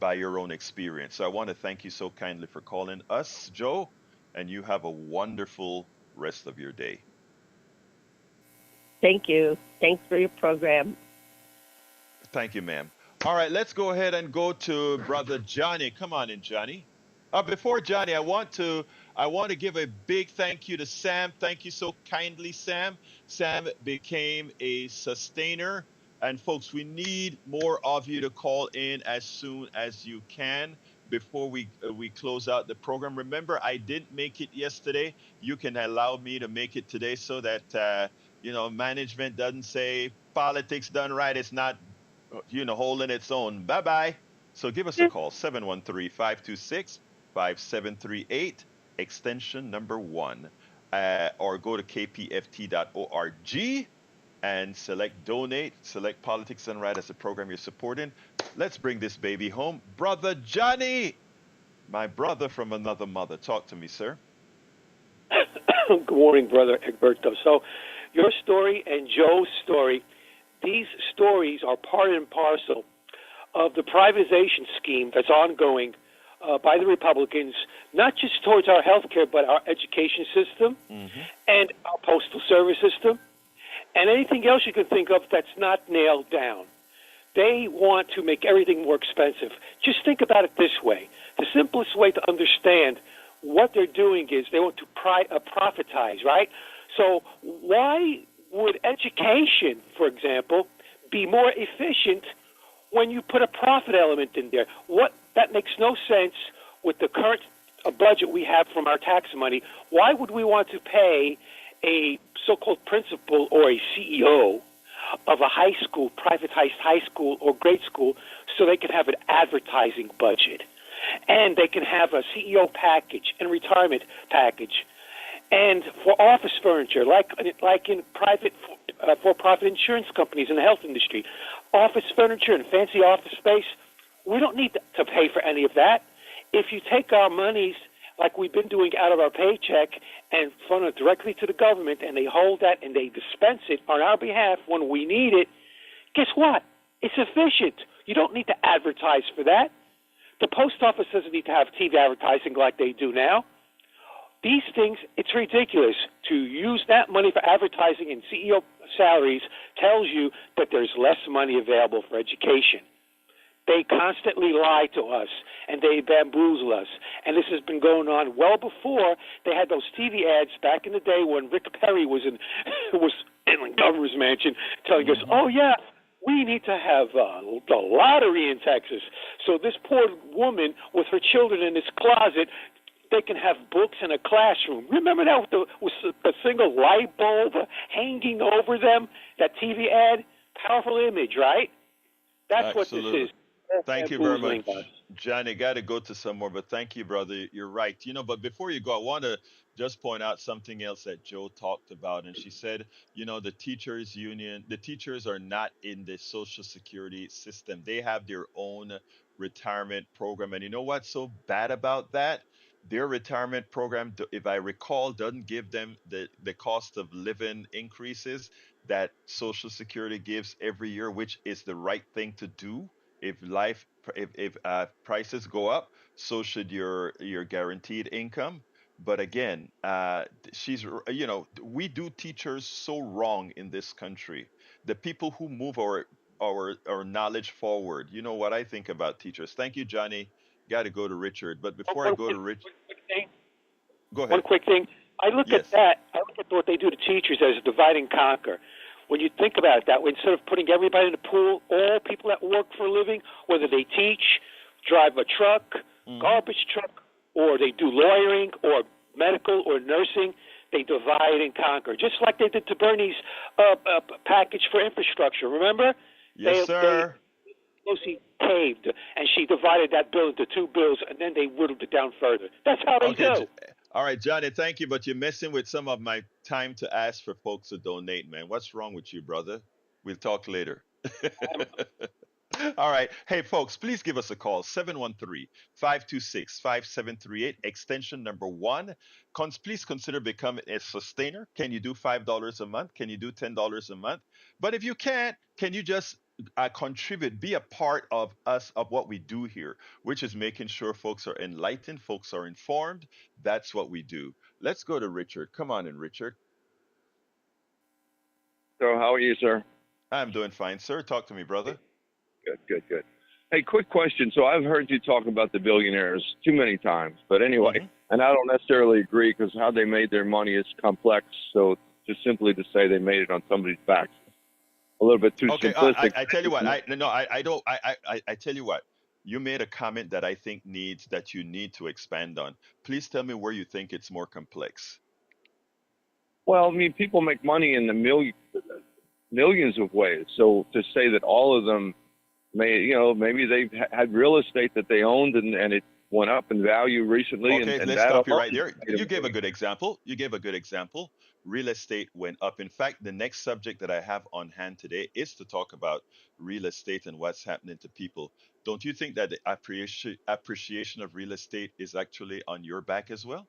by your own experience. So I want to thank you so kindly for calling us, Joe, and you have a wonderful rest of your day. Thank you. Thanks for your program. Thank you, ma'am. All right, let's go ahead and go to Brother Johnny. Come on in, Johnny. Before Johnny, I want to give a big thank you to Sam. Thank you so kindly, Sam. Sam became a sustainer. And folks, we need more of you to call in as soon as you can before we close out the program. Remember, I didn't make it yesterday. You can allow me to make it today so that management doesn't say politics done right. It's not holding its own. Bye-bye. So give us a call, 713-526-5738, extension number 1, or go to kpft.org and select donate, select Politics Done Right as the program you're supporting. Let's bring this baby home. Brother Johnny, my brother from another mother. Talk to me, sir. Good morning, Brother Egberto. So your story and Joe's story, these stories are part and parcel of the privatization scheme that's ongoing by the Republicans, not just towards our health care, but our education system and our postal service system and anything else you can think of that's not nailed down. They want to make everything more expensive. Just think about it this way. The simplest way to understand what they're doing is they want to profitize, right? So why would education, for example, be more efficient when you put a profit element in there? That makes no sense with the current budget we have from our tax money. Why would we want to pay a so-called principal or a CEO of a high school, privatized high school or grade school, so they can have an advertising budget, and they can have a CEO package and retirement package, and for office furniture, like in private for-profit insurance companies in the health industry, office furniture and fancy office space, we don't need to pay for any of that. If you take our monies like we've been doing out of our paycheck and fund it directly to the government, and they hold that and they dispense it on our behalf when we need it, guess what? It's efficient. You don't need to advertise for that. The post office doesn't need to have TV advertising like they do now. These things, it's ridiculous. To use that money for advertising and CEO salaries tells you that there's less money available for education. They constantly lie to us, and they bamboozle us. And this has been going on well before they had those TV ads back in the day when Rick Perry was in the governor's mansion telling us, oh, yeah, we need to have the lottery in Texas. So this poor woman with her children in this closet, they can have books in a classroom. Remember that with the single light bulb hanging over them, that TV ad? Powerful image, right? That's Absolutely. what this is. Thank you very much, Johnny. Got to go to some more, but thank you, brother. You're right. But before you go, I want to just point out something else that Joe talked about. And she said, the teachers union, the teachers are not in the Social Security system. They have their own retirement program. And you know what's so bad about that? Their retirement program, if I recall, doesn't give them the cost of living increases that Social Security gives every year, which is the right thing to do. If prices go up, so should your guaranteed income. But again, we do teachers so wrong in this country. The people who move our knowledge forward. You know what I think about teachers. Thank you, Johnny. Got to go to Richard. But before I go to Richard, go ahead. One quick thing. I look at what they do to teachers as a divide and conquer. When you think about it that way, instead of putting everybody in the pool, all people that work for a living, whether they teach, drive a truck, garbage truck, or they do lawyering or medical or nursing, they divide and conquer, just like they did to Bernie's package for infrastructure. Remember? Yes, sir. Pelosi caved, and she divided that bill into two bills, and then they whittled it down further. That's how they do. All right, Johnny, thank you, but you're messing with some of my time to ask for folks to donate, man. What's wrong with you, brother? We'll talk later. All right. Hey, folks, please give us a call, 713-526-5738, extension number 1. Please consider becoming a sustainer. Can you do $5 a month? Can you do $10 a month? But if you can't, can you just contribute, be a part of us, of what we do here, which is making sure folks are enlightened, folks are informed. That's what we do. Let's go to Richard. Come on in, Richard. So how are you, sir? I'm doing fine, sir. Talk to me, brother. Good. Hey, quick question. So I've heard you talk about the billionaires too many times, but anyway, and I don't necessarily agree because how they made their money is complex. So just simply to say they made it on somebody's back, a little bit too simplistic. I tell you what, I don't. I tell you what. You made a comment that I think that you need to expand on. Please tell me where you think it's more complex. Well, I mean, people make money in the millions of ways. So to say that all of them maybe they've had real estate that they owned and it went up in value recently. Okay, let's stop you right there. You gave a good example. Real estate went up. In fact, the next subject that I have on hand today is to talk about real estate and what's happening to people. Don't you think that the appreciation of real estate is actually on your back as well?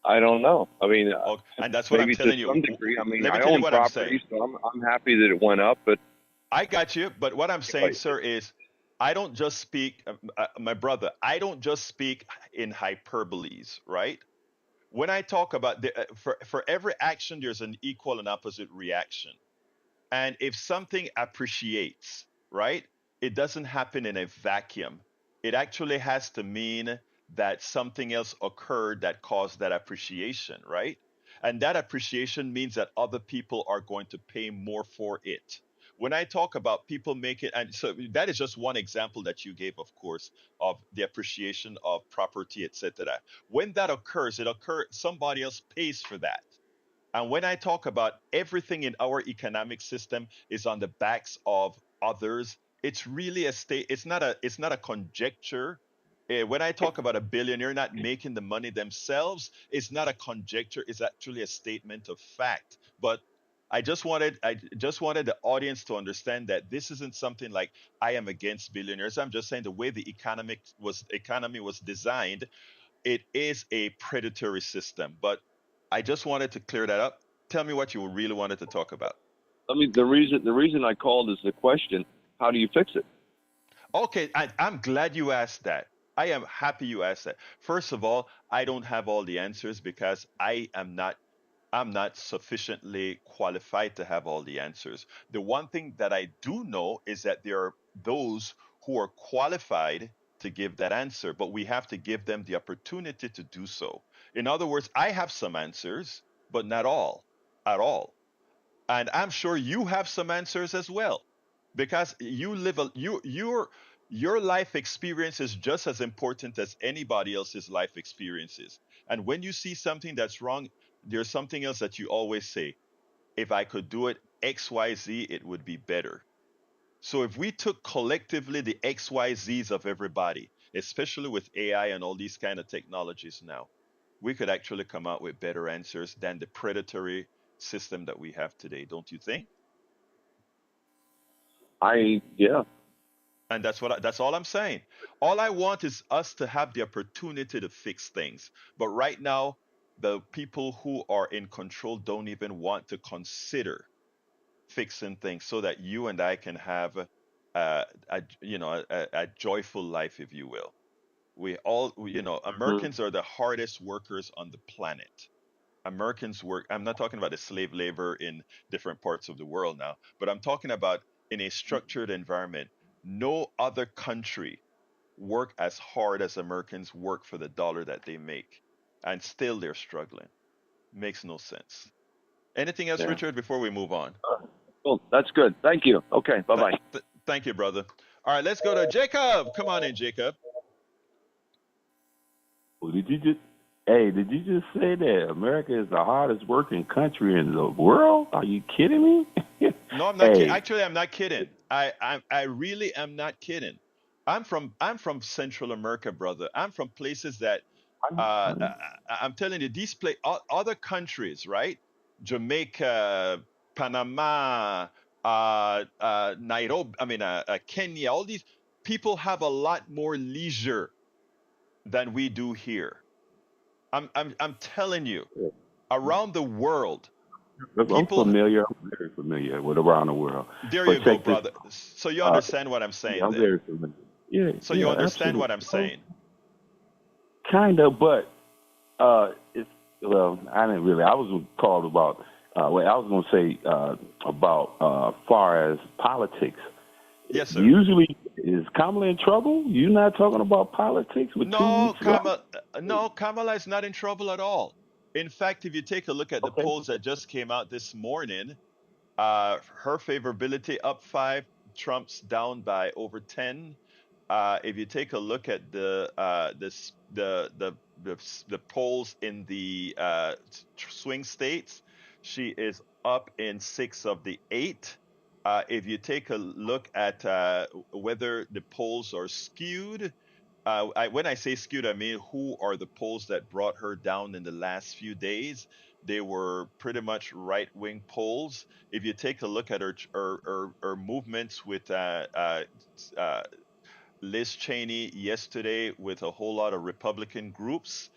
I don't know. I mean, and that's what I'm telling you. To some degree. I mean, I own property, so I'm happy that it went up. But I got you. But what I'm saying, sir, is I don't just speak, my brother. I don't just speak in hyperboles, right? When I talk about for every action, there's an equal and opposite reaction. And if something appreciates, right, it doesn't happen in a vacuum. It actually has to mean that something else occurred that caused that appreciation, right? And that appreciation means that other people are going to pay more for it. When I talk about people making, and so that is just one example that you gave, of course, of the appreciation of property, etc. When that occurs, somebody else pays for that. And when I talk about everything in our economic system is on the backs of others, it's really it's not a conjecture. When I talk about a billionaire not making the money themselves, it's not a conjecture, it's actually a statement of fact. But I just wanted the audience to understand that this isn't something like I am against billionaires. I'm just saying the way the economy was designed, it is a predatory system. But I just wanted to clear that up. Tell me what you really wanted to talk about. I mean, the reason I called is the question: how do you fix it? Okay, I'm glad you asked that. I am happy you asked that. First of all, I don't have all the answers because I'm not sufficiently qualified to have all the answers. The one thing that I do know is that there are those who are qualified to give that answer, but we have to give them the opportunity to do so. In other words, I have some answers, but not all at all. And I'm sure you have some answers as well, because you live a your life experience is just as important as anybody else's life experiences. And when you see something that's wrong, there's something else that you always say: if I could do it XYZ, it would be better. So if we took collectively the XYZs of everybody, especially with AI and all these kind of technologies now, we could actually come out with better answers than the predatory system that we have today, don't you think? Yeah. And that's all I'm saying. All I want is us to have the opportunity to fix things. But right now, the people who are in control don't even want to consider fixing things so that you and I can have a joyful life, if you will. Mhm. Americans are the hardest workers on the planet. Americans work. I'm not talking about the slave labor in different parts of the world now, but I'm talking about in a structured environment. No other country work as hard as Americans work for the dollar that they make, and still they're struggling. Makes no sense. Anything else, Yeah. Richard, before we move on? Well, that's good. Thank you. Okay. Bye bye. Thank you, brother. All right, let's go to Jacob. Come on in, Jacob. Well, did you just hey, did you just say that America is the hardest working country in the world? Are you kidding me? No, I'm not kidding. Hey, Actually, I'm not kidding. I really am not kidding. I'm from Central America, brother. I'm from places that I'm telling you, other countries, right? Jamaica, Panama, Nairobi. I mean, Kenya. All these people have a lot more leisure than we do here. I'm telling you, around the world, I'm people. familiar. I'm very familiar with around the world. There But you go, check this. brother. So you Uh, understand what I'm yeah, saying I'm then. very familiar. Yeah, So you yeah, understand what absolutely. I'm saying. Kind of, but it's well, I didn't really. I was called about. Well, I was going to say about far as politics. Yes, sir. Usually, is Kamala in trouble? You not talking about politics with 2 weeks left? No, Kamala is not in trouble at all. In fact, if you take a look at the Okay. polls that just came out this morning, her favorability up 5, Trump's down by over 10. If you take a look at the polls in the swing states, she is up in 6 of the 8. If you take a look at whether the polls are skewed, when I say skewed, I mean who are the polls that brought her down in the last few days. They were pretty much right-wing polls. If you take a look at her movements with uh, Liz Cheney yesterday with a whole lot of Republican groups.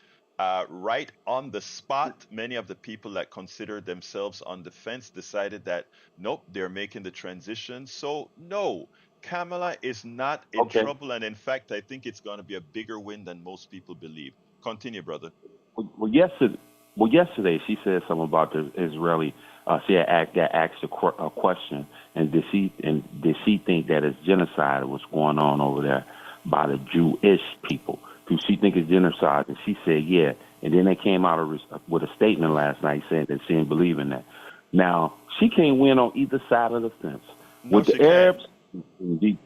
Right on the spot, many of the people that considered themselves on the fence decided that nope, they're making the transition. So, no, Kamala is not in Okay. trouble. And in fact, I think it's going to be a bigger win than most people believe. Continue, brother. Well, yesterday she said something about the Israeli. She had asked a question, and did she think that it's genocide what's going on over there by the Jewish people? Do she think it's genocide? And she said, yeah. And then they came out with a statement last night saying that she didn't believe in that. Now she can't win on either side of the fence No, with she the can't. Arabs. You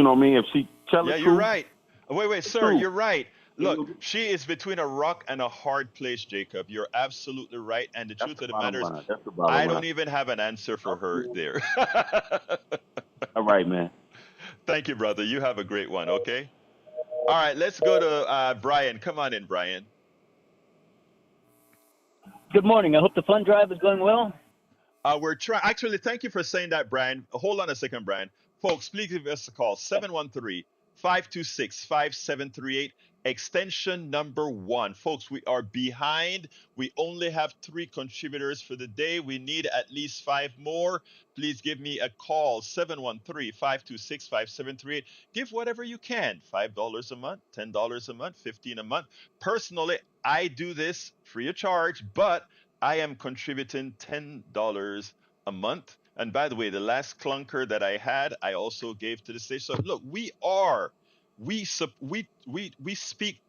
know what I mean? If she tell the Yeah, you're truth, right. Wait, the sir, truth. you're right. You Look, know, she is between a rock and a hard place, Jacob. You're absolutely right. And the that's truth the of the bottom matter is, line. That's the bottom I line. don't even have an answer for her there. All right, man. Thank you, brother. You have a great one, okay? All right, let's go to Brian. Come on in, Brian. Good morning. I hope the fund drive is going well. We're trying. Actually, thank you for saying that, Brian. Hold on a second, Brian. Folks, please give us a call 713-526-5738, extension number 1. Folks, we are behind. We only have 3 contributors for the day. We need at least 5 more. Please give me a call 713-526-5738. Give whatever you can, $5 a month, $10 a month, $15 a month. Personally, I do this free of charge, but I am contributing $10 a month. And by the way, the last clunker that I had, I also gave to the station. So look, we speak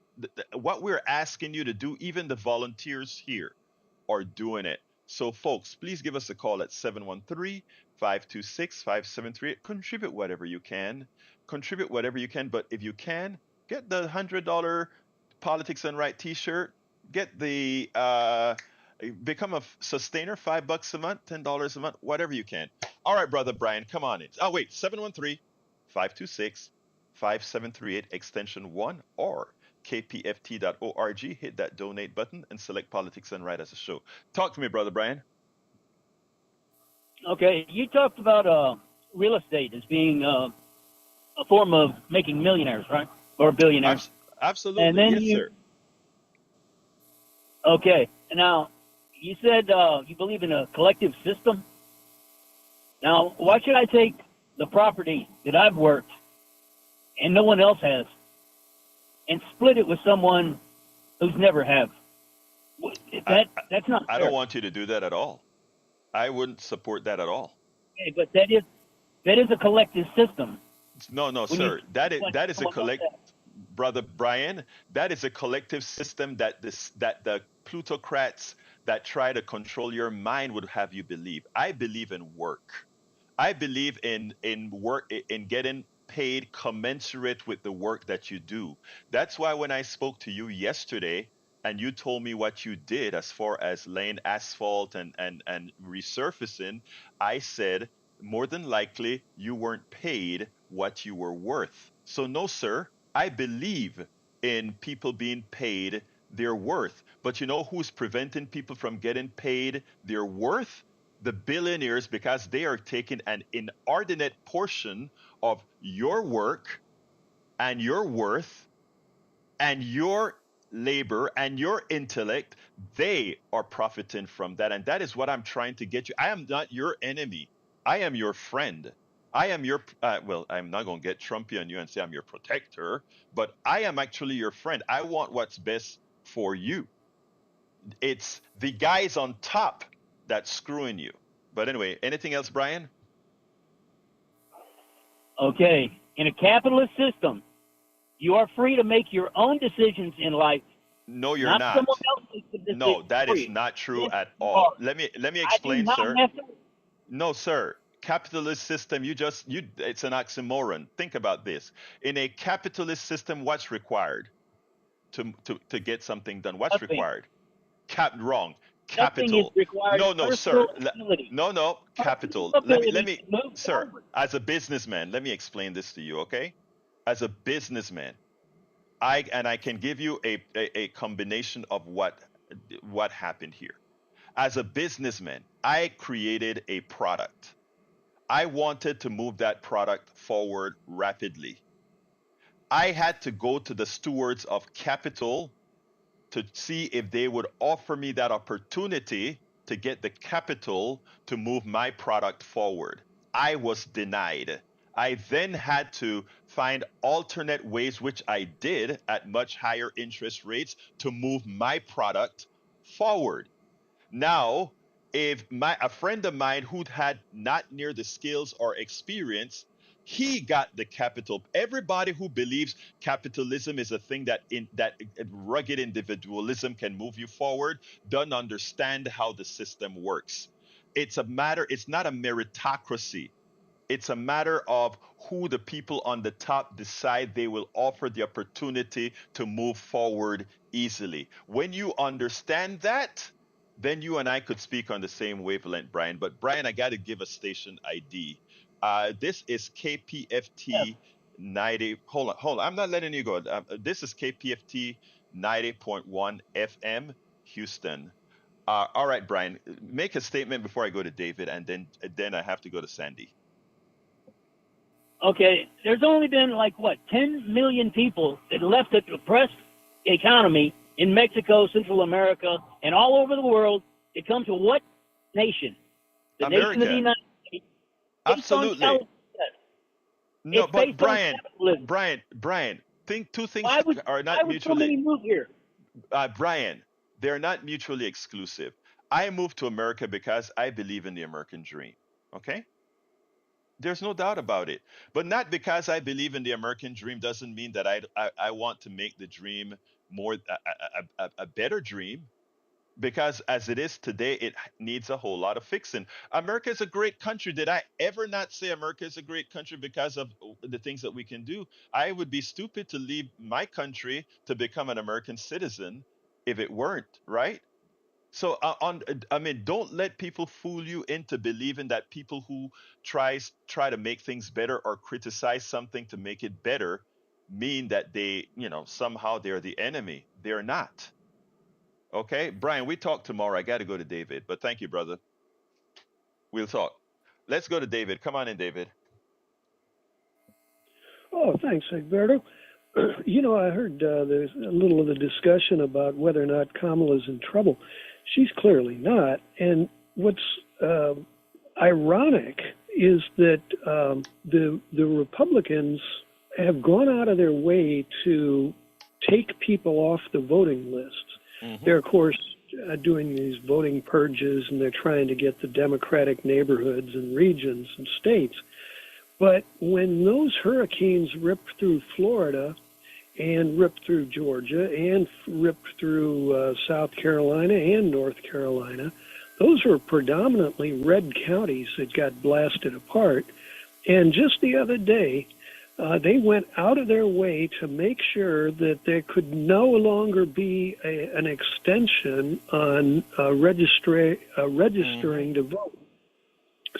what we're asking you to do. Even the volunteers here are doing it. So folks, please give us a call at 713-526-5738. Contribute whatever you can. Contribute whatever you can. But if you can, get the $100 Politics and Right T-shirt. Get the become a sustainer, $5 a month, $10 a month, whatever you can. All right, brother Brian, come on in. Oh, wait, 713-526-5738, extension 1, or kpft.org. Hit that donate button and select Politics and Right as a show. Talk to me, brother Brian. Okay, you talked about real estate as being a form of making millionaires, right? Or billionaires. Absolutely, and then yes, sir. Okay, now you said you believe in a collective system. Now, why should I take the property that I've worked and no one else has and split it with someone who's never have? That's not fair. I don't want you to do that at all. I wouldn't support that at all. Okay, but that is a collective system. No, sir. That is a collective. Brother Brian, that is a collective system that the plutocrats that try to control your mind would have you believe. I believe in work. I believe in work, in getting paid commensurate with the work that you do. That's why when I spoke to you yesterday and you told me what you did as far as laying asphalt and resurfacing, I said more than likely you weren't paid what you were worth. So no, sir. I believe in people being paid their worth. But you know who's preventing people from getting paid their worth? The billionaires, because they are taking an inordinate portion of your work and your worth and your labor and your intellect. They are profiting from that. And that is what I'm trying to get you. I am not your enemy. I am your friend. I am your, well, I'm not going to get Trumpy on you and say I'm your protector, but I am actually your friend. I want what's best for you. It's the guys on top that's screwing you. But anyway, anything else, Brian? Okay. In a capitalist system, you are free to make your own decisions in life. No, you're not. Someone else makes the decision No, that for is you. not true Yes, at you all. are. Let me I do explain, not sir. have to. No, sir. Capitalist system, it's an oxymoron. Think about this. In a capitalist system, what's required to get something done? What's Nothing. required? Wrong. Nothing is Capital. required. No, sir. Personal ability. No, capital. Personal Let ability me, to move sir, forward. as a businessman, let me explain this to you, okay? As a businessman, I can give you a combination of what happened here. As a businessman, I created a product. I wanted to move that product forward rapidly. I had to go to the stewards of capital to see if they would offer me that opportunity to get the capital to move my product forward. I was denied. I then had to find alternate ways, which I did at much higher interest rates, to move my product forward. Now, if a friend of mine who had not near the skills or experience, he got the capital. Everybody who believes capitalism is a thing that rugged individualism can move you forward doesn't understand how the system works. It's not a meritocracy. It's a matter of who the people on the top decide they will offer the opportunity to move forward easily. When you understand that, then you and I could speak on the same wavelength, Brian. But Brian, I got to give a station ID. This is KPFT 90. Hold on. I'm not letting you go. This is KPFT 90.1 FM, Houston. All right, Brian, make a statement before I go to David, and then I have to go to Sandy. Okay, there's only been like what 10 million people that left a depressed economy in Mexico, Central America, and all over the world to come to what nation? The nation of the America. United States. Based on Absolutely. capitalism. No, It's but based on capitalism. Brian, think two things Why would are why not would so many mutually. move here? Brian, they're not mutually exclusive. I moved to America because I believe in the American dream. Okay? There's no doubt about it. But not because I believe in the American dream doesn't mean that I want to make the dream more a better dream. Because as it is today, it needs a whole lot of fixing. America is a great country. Did I ever not say America is a great country because of the things that we can do? I would be stupid to leave my country to become an American citizen if it weren't, right? So I mean, don't let people fool you into believing that people who try to make things better or criticize something to make it better mean that somehow they're the enemy. They're not. Okay, Brian, we talk tomorrow. I got to go to David, but thank you, brother. We'll talk. Let's go to David. Come on in, David. Oh, thanks, Egberto. I heard there's a little of the discussion about whether or not Kamala's in trouble. She's clearly not. And what's ironic is that the Republicans have gone out of their way to take people off the voting lists. Mm-hmm. They're, of course, doing these voting purges, and they're trying to get the Democratic neighborhoods and regions and states. But when those hurricanes ripped through Florida and ripped through Georgia and ripped through South Carolina and North Carolina, those were predominantly red counties that got blasted apart. And just the other day, they went out of their way to make sure that there could no longer be an extension on registering to vote.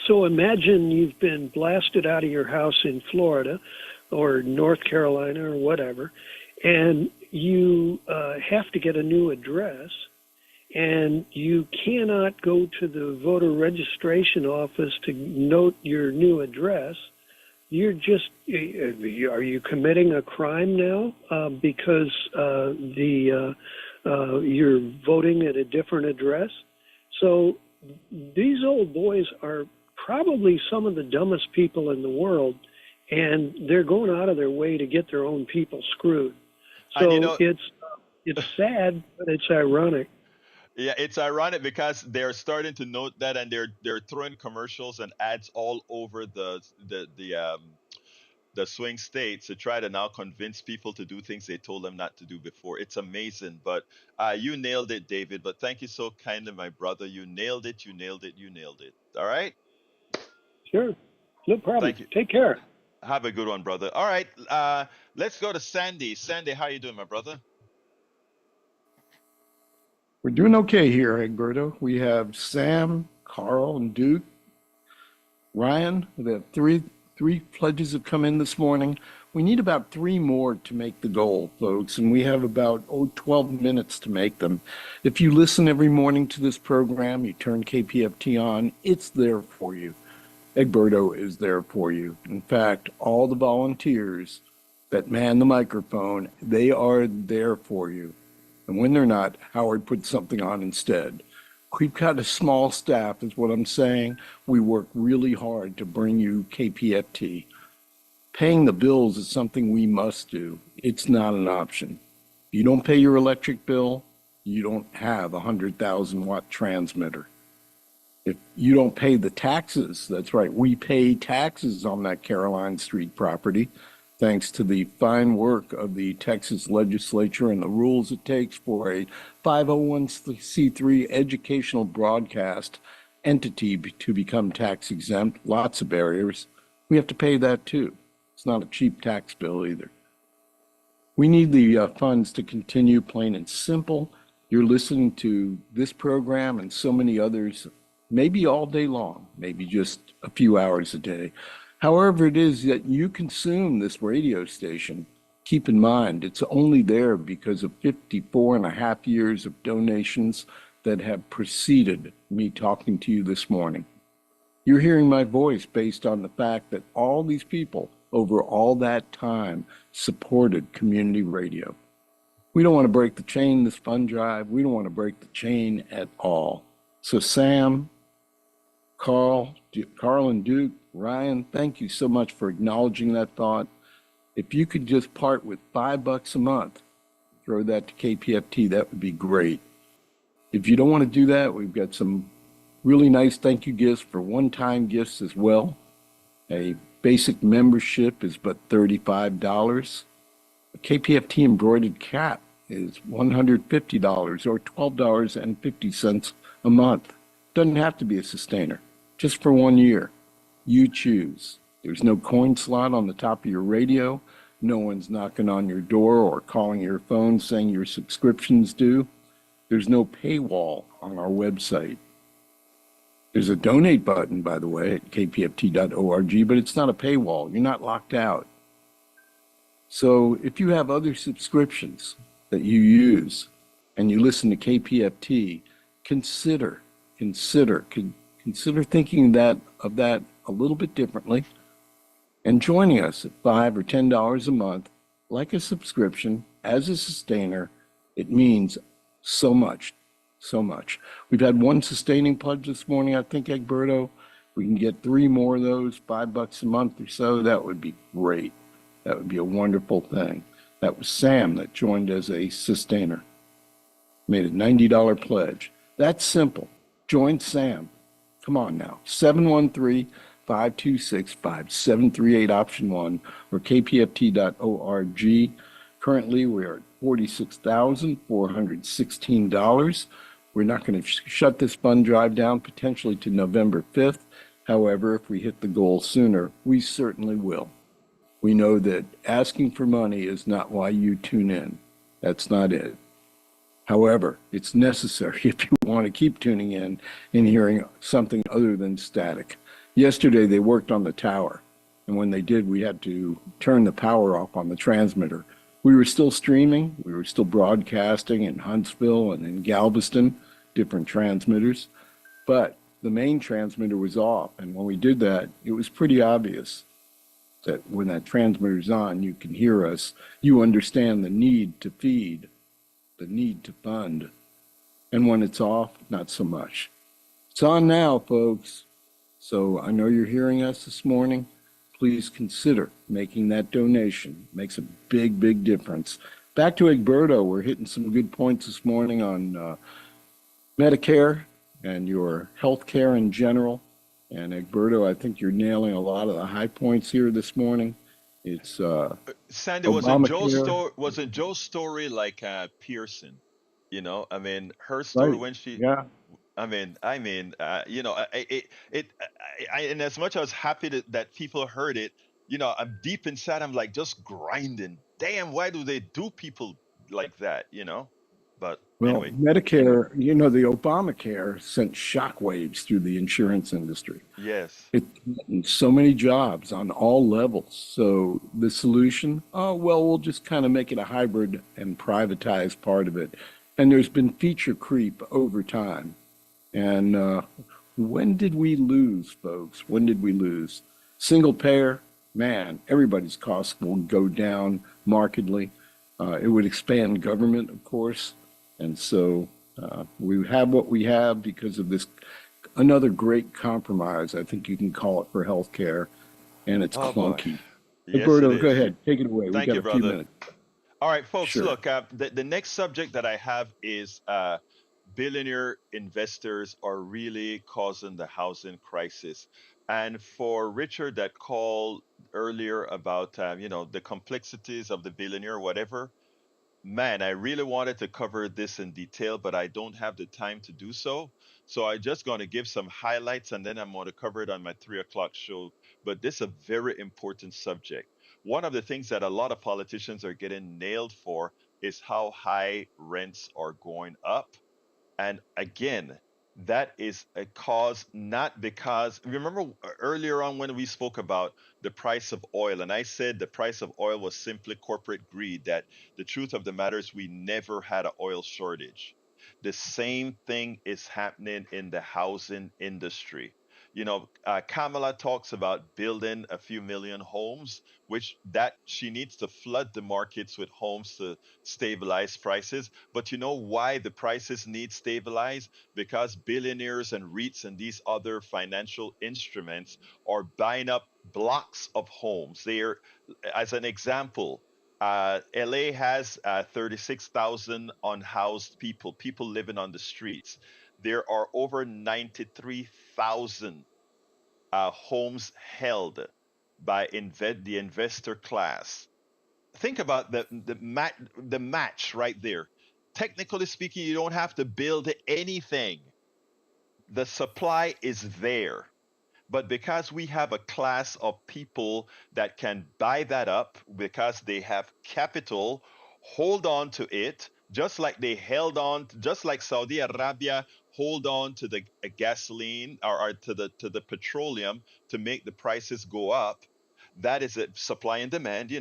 So imagine you've been blasted out of your house in Florida or North Carolina or whatever, and you have to get a new address, and you cannot go to the voter registration office to note your new address. Are you committing a crime now because you're voting at a different address? So these old boys are probably some of the dumbest people in the world, and they're going out of their way to get their own people screwed. So it's sad, but it's ironic. Yeah, it's ironic because they're starting to note that, and they're throwing commercials and ads all over the swing states to try to now convince people to do things they told them not to do before. It's amazing, but you nailed it, David. But thank you so kindly, my brother. You nailed it. You nailed it. You nailed it. All right. Sure, no problem. Thank you. Take care. Have a good one, brother. All right, let's go to Sandy. Sandy, how you doing, my brother? We're doing okay here, Egberto. We have Sam, Carl, and Duke. Ryan, the three pledges have come in this morning. We need about 3 more to make the goal, folks, and we have about 12 minutes to make them. If you listen every morning to this program, you turn KPFT on, it's there for you. Egberto is there for you. In fact, all the volunteers that man the microphone, they are there for you. And when they're not, Howard puts something on instead. We've got a small staff, is what I'm saying. We work really hard to bring you KPFT. Paying the bills is something we must do. It's not an option. If you don't pay your electric bill, you don't have a 100,000-watt transmitter. If you don't pay the taxes, that's right, we pay taxes on that Caroline Street property, thanks to the fine work of the Texas legislature and the rules it takes for a 501c3 educational broadcast entity to become tax exempt. Lots of barriers. We have to pay that too. It's not a cheap tax bill either. We need the funds to continue, plain and simple. You're listening to this program and so many others, maybe all day long, maybe just a few hours a day. However it is that you consume this radio station, keep in mind it's only there because of 54 and a half years of donations that have preceded me talking to you this morning. You're hearing my voice based on the fact that all these people over all that time supported community radio. We don't want to break the chain this fund drive. We don't want to break the chain at all. So Sam, Carl and Duke, Ryan, thank you so much for acknowledging that thought. If you could just part with $5 a month, throw that to KPFT, that would be great. If you don't want to do that, we've got some really nice thank you gifts for one-time gifts as well. A basic membership is but $35. A KPFT embroidered cap is $150 or $12.50 a month. Doesn't have to be a sustainer, just for 1 year. You choose. There's no coin slot on the top of your radio. No one's knocking on your door or calling your phone saying your subscription's due. There's no paywall on our website. There's a donate button, by the way, at kpft.org, but it's not a paywall. You're not locked out. So if you have other subscriptions that you use and you listen to KPFT, consider thinking of that a little bit differently and joining us at $5 or $10 a month, like a subscription, as a sustainer. It means so much, so much. We've had one sustaining pledge this morning, I think, Egberto. We can get 3 more of those, $5 a month or so. That would be great. That would be a wonderful thing. That was Sam that joined as a sustainer. Made a $90 pledge. That's simple. Join Sam. Come on now. 713-526-5738, option 1, or kpft.org. Currently, we're at $46,416. We're not going to shut this fund drive down potentially to November 5th. However, if we hit the goal sooner, we certainly will. We know that asking for money is not why you tune in. That's not it. However, it's necessary if you want to keep tuning in and hearing something other than static. Yesterday, they worked on the tower, and when they did, we had to turn the power off on the transmitter. We were still streaming. We were still broadcasting in Huntsville and in Galveston, different transmitters, but the main transmitter was off, and when we did that, it was pretty obvious that when that transmitter's on, you can hear us. You understand the need to feed, the need to fund. And when it's off, not so much. It's on now, folks. So I know you're hearing us this morning. Please consider making that donation. It makes a big, big difference. Back to Egberto. We're hitting some good points this morning on Medicare and your health care in general. And Egberto, I think you're nailing a lot of the high points here this morning. It's Sandy, wasn't Joe's story like Pearson? You know, I mean, her story right. when she, Yeah. you know, and as much as I was happy that people heard it, you know, I'm deep inside, I'm like just grinding. Damn, why do they do people like that? You know, but Well, anyway, Medicare, you know, the Obamacare sent shockwaves through the insurance industry. yes. It threatened so many jobs on all levels. So the solution, oh, well, we'll just kind of make it a hybrid and privatize part of it. And there's been feature creep over time. And when did we lose, folks? When did we lose? Single payer, man, everybody's costs will go down markedly. It would expand government, of course. And so we have what we have because of this, another great compromise, I think you can call it, for healthcare, and it's Oh boy. clunky. Yes, it Roberto, go is. ahead, take it away. We Thank got you, a few brother. minutes. All right, folks, Sure. look, the next subject that I have is billionaire investors are really causing the housing crisis. And for Richard that called earlier about, you know, the complexities of the billionaire, whatever, man, I really wanted to cover this in detail, but I don't have the time to do so. So I'm just going to give some highlights and then I'm going to cover it on my 3 o'clock show. But this is a very important subject. One of the things that a lot of politicians are getting nailed for is how high rents are going up. And again, that is a cause not because, remember earlier on when we spoke about the price of oil, and I said the price of oil was simply corporate greed, that the truth of the matter is we never had an oil shortage. The same thing is happening in the housing industry. Kamala talks about building a few million homes, which that she needs to flood the markets with homes to stabilize prices. But you know why the prices need stabilized? Because billionaires and REITs and these other financial instruments are buying up blocks of homes. As an example, LA has 36,000 unhoused people living on the streets. There are over 93,000 homes held by the investor class. Think about the match right there. Technically speaking, you don't have to build anything. The supply is there. But because we have a class of people that can buy that up because they have capital, hold on to it, just like they held on, just like Saudi Arabia hold on to the gasoline or to the petroleum to make the prices go up. That is a supply and demand,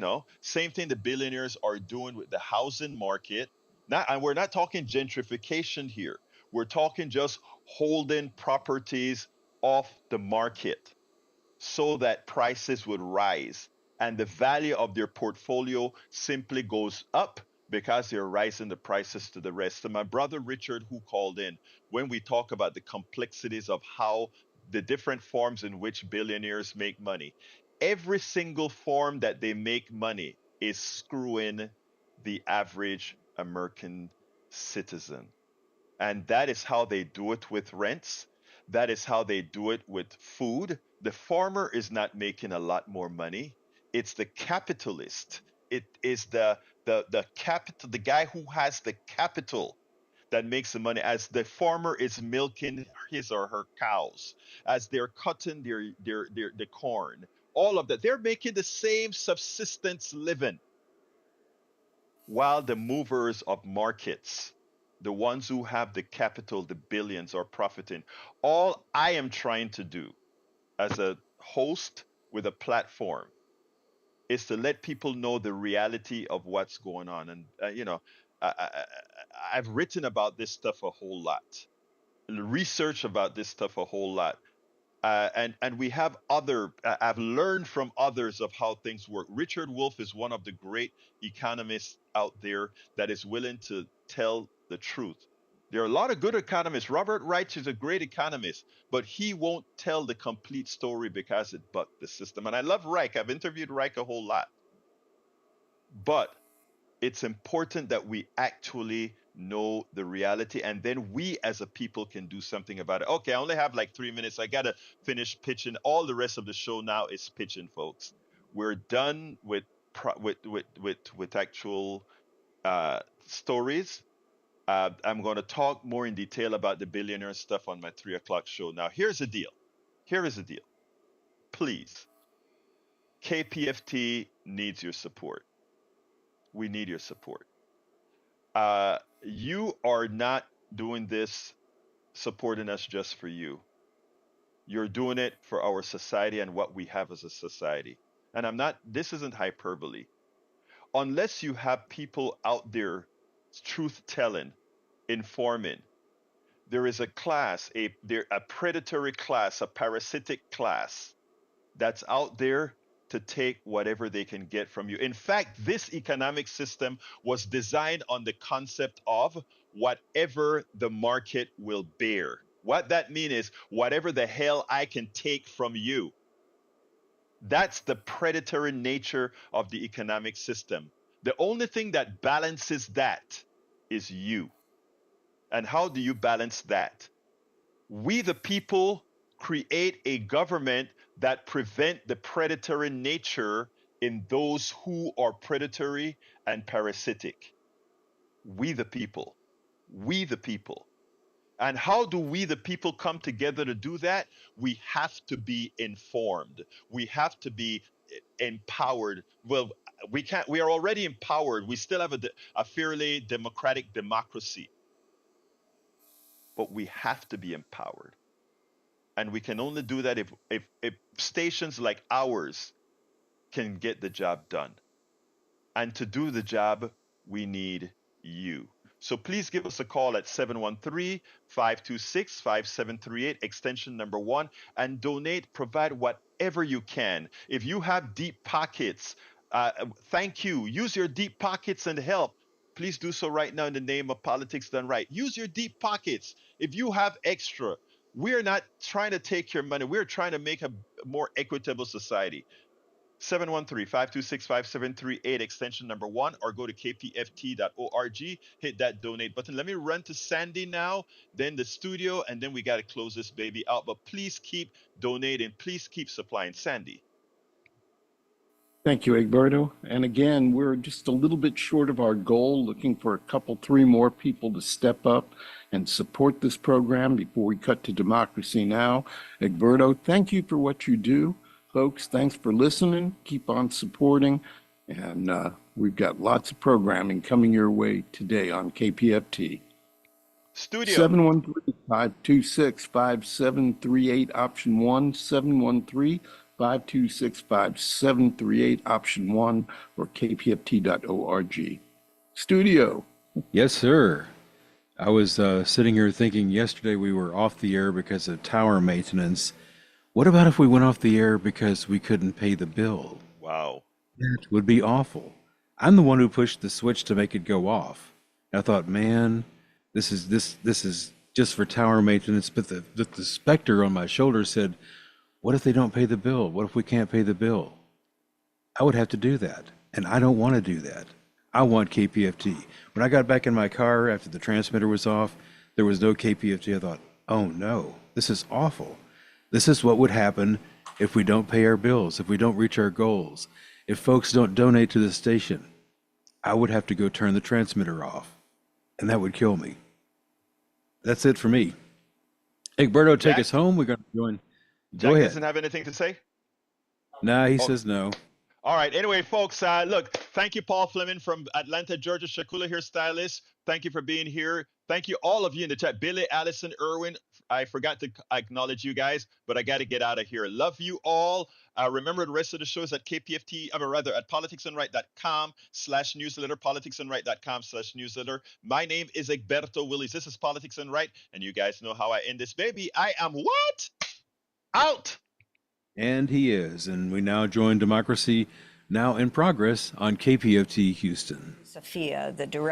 Same thing the billionaires are doing with the housing market. And we're not talking gentrification here. We're talking just holding properties off the market so that prices would rise and the value of their portfolio simply goes up because they're rising the prices to the rest. So my brother Richard, who called in, when we talk about the complexities of how the different forms in which billionaires make money, every single form that they make money is screwing the average American citizen. And that is how they do it with rents. That is how they do it with food. The farmer is not making a lot more money. It's the capitalist. It is the capital, the guy who has the capital that makes the money. As the farmer is milking his or her cows, as they're cutting the corn, all of that, they're making the same subsistence living. While the movers of markets, the ones who have the capital, the billions, are profiting. All I am trying to do as a host with a platform is to let people know the reality of what's going on. And, I've written about this stuff a whole lot, research about this stuff a whole lot. And we have I've learned from others of how things work. Richard Wolff is one of the great economists out there that is willing to tell the truth. There are a lot of good economists. Robert Reich is a great economist, but he won't tell the complete story because it bucked the system. And I love Reich. I've interviewed Reich a whole lot. But it's important that we actually know the reality, and then we as a people can do something about it. Okay, I only have like 3 minutes. I gotta finish pitching. All the rest of the show now is pitching, folks. We're done with actual stories. I'm going to talk more in detail about the billionaire stuff on my 3 o'clock show. Now, here's the deal. Here is the deal. Please, KPFT needs your support. We need your support. You are not doing this supporting us just for you. You're doing it for our society and what we have as a society. And this isn't hyperbole. Unless you have people out there truth telling, informing, there is a class, a predatory class, a parasitic class that's out there to take whatever they can get from you. In fact, this economic system was designed on the concept of whatever the market will bear. What that means is whatever the hell I can take from you. That's the predatory nature of the economic system. The only thing that balances that is you. And how do you balance that? We, the people, create a government that prevent the predatory nature in those who are predatory and parasitic. We, the people. We, the people. And how do we, the people, come together to do that? We have to be informed. We have to be empowered. Well, we are already empowered. We still have a fairly democratic democracy. But we have to be empowered. And we can only do that if stations like ours can get the job done. And to do the job, we need you. So please give us a call at 713-526-5738, extension number 1, and donate, provide whatever you can. If you have deep pockets, thank you. Use your deep pockets and help. Please do so right now in the name of Politics Done Right. Use your deep pockets. If you have extra, we're not trying to take your money. We're trying to make a more equitable society. 713-526-5738, extension number 1, or go to kpft.org, hit that donate button. Let me run to Sandy now, then the studio, and then we got to close this baby out. But please keep donating. Please keep supplying. Sandy. Thank you, Egberto. And again, we're just a little bit short of our goal, looking for a couple, 3 more people to step up and support this program before we cut to Democracy Now! Egberto, thank you for what you do. Folks, thanks for listening. Keep on supporting. And we've got lots of programming coming your way today on KPFT. Studio. 713-526-5738, option 1. 713-526-5738, option 1, or kpft.org. Studio. Yes, sir. I was sitting here thinking yesterday we were off the air because of tower maintenance. What about if we went off the air because we couldn't pay the bill? Wow. That would be awful. I'm the one who pushed the switch to make it go off. And I thought, man, this is just for tower maintenance. But the specter on my shoulder said, what if they don't pay the bill? What if we can't pay the bill? I would have to do that. And I don't want to do that. I want KPFT. When I got back in my car after the transmitter was off, there was no KPFT. I thought, oh no, this is awful. This is what would happen if we don't pay our bills, if we don't reach our goals, if folks don't donate to the station. I would have to go turn the transmitter off, and that would kill me. That's it for me. Egberto, take Jack? us home. We're going to join. Jack Go ahead. doesn't have anything to say? Nah, he says no. All right. Anyway, folks, look, thank you, Paul Fleming from Atlanta, Georgia, Shakula hairstylist. Thank you for being here. Thank you, all of you in the chat. Billy, Allison, Irwin. I forgot to acknowledge you guys, but I got to get out of here. Love you all. Remember, the rest of the show is at KPFT, or rather at politicsandright.com/newsletter, politicsandright.com/newsletter. My name is Egberto Willis. This is Politics and Right, and you guys know how I end this baby. I am what? Out. And he is. And we now join Democracy Now! In progress on KPFT Houston. Sophia, the director.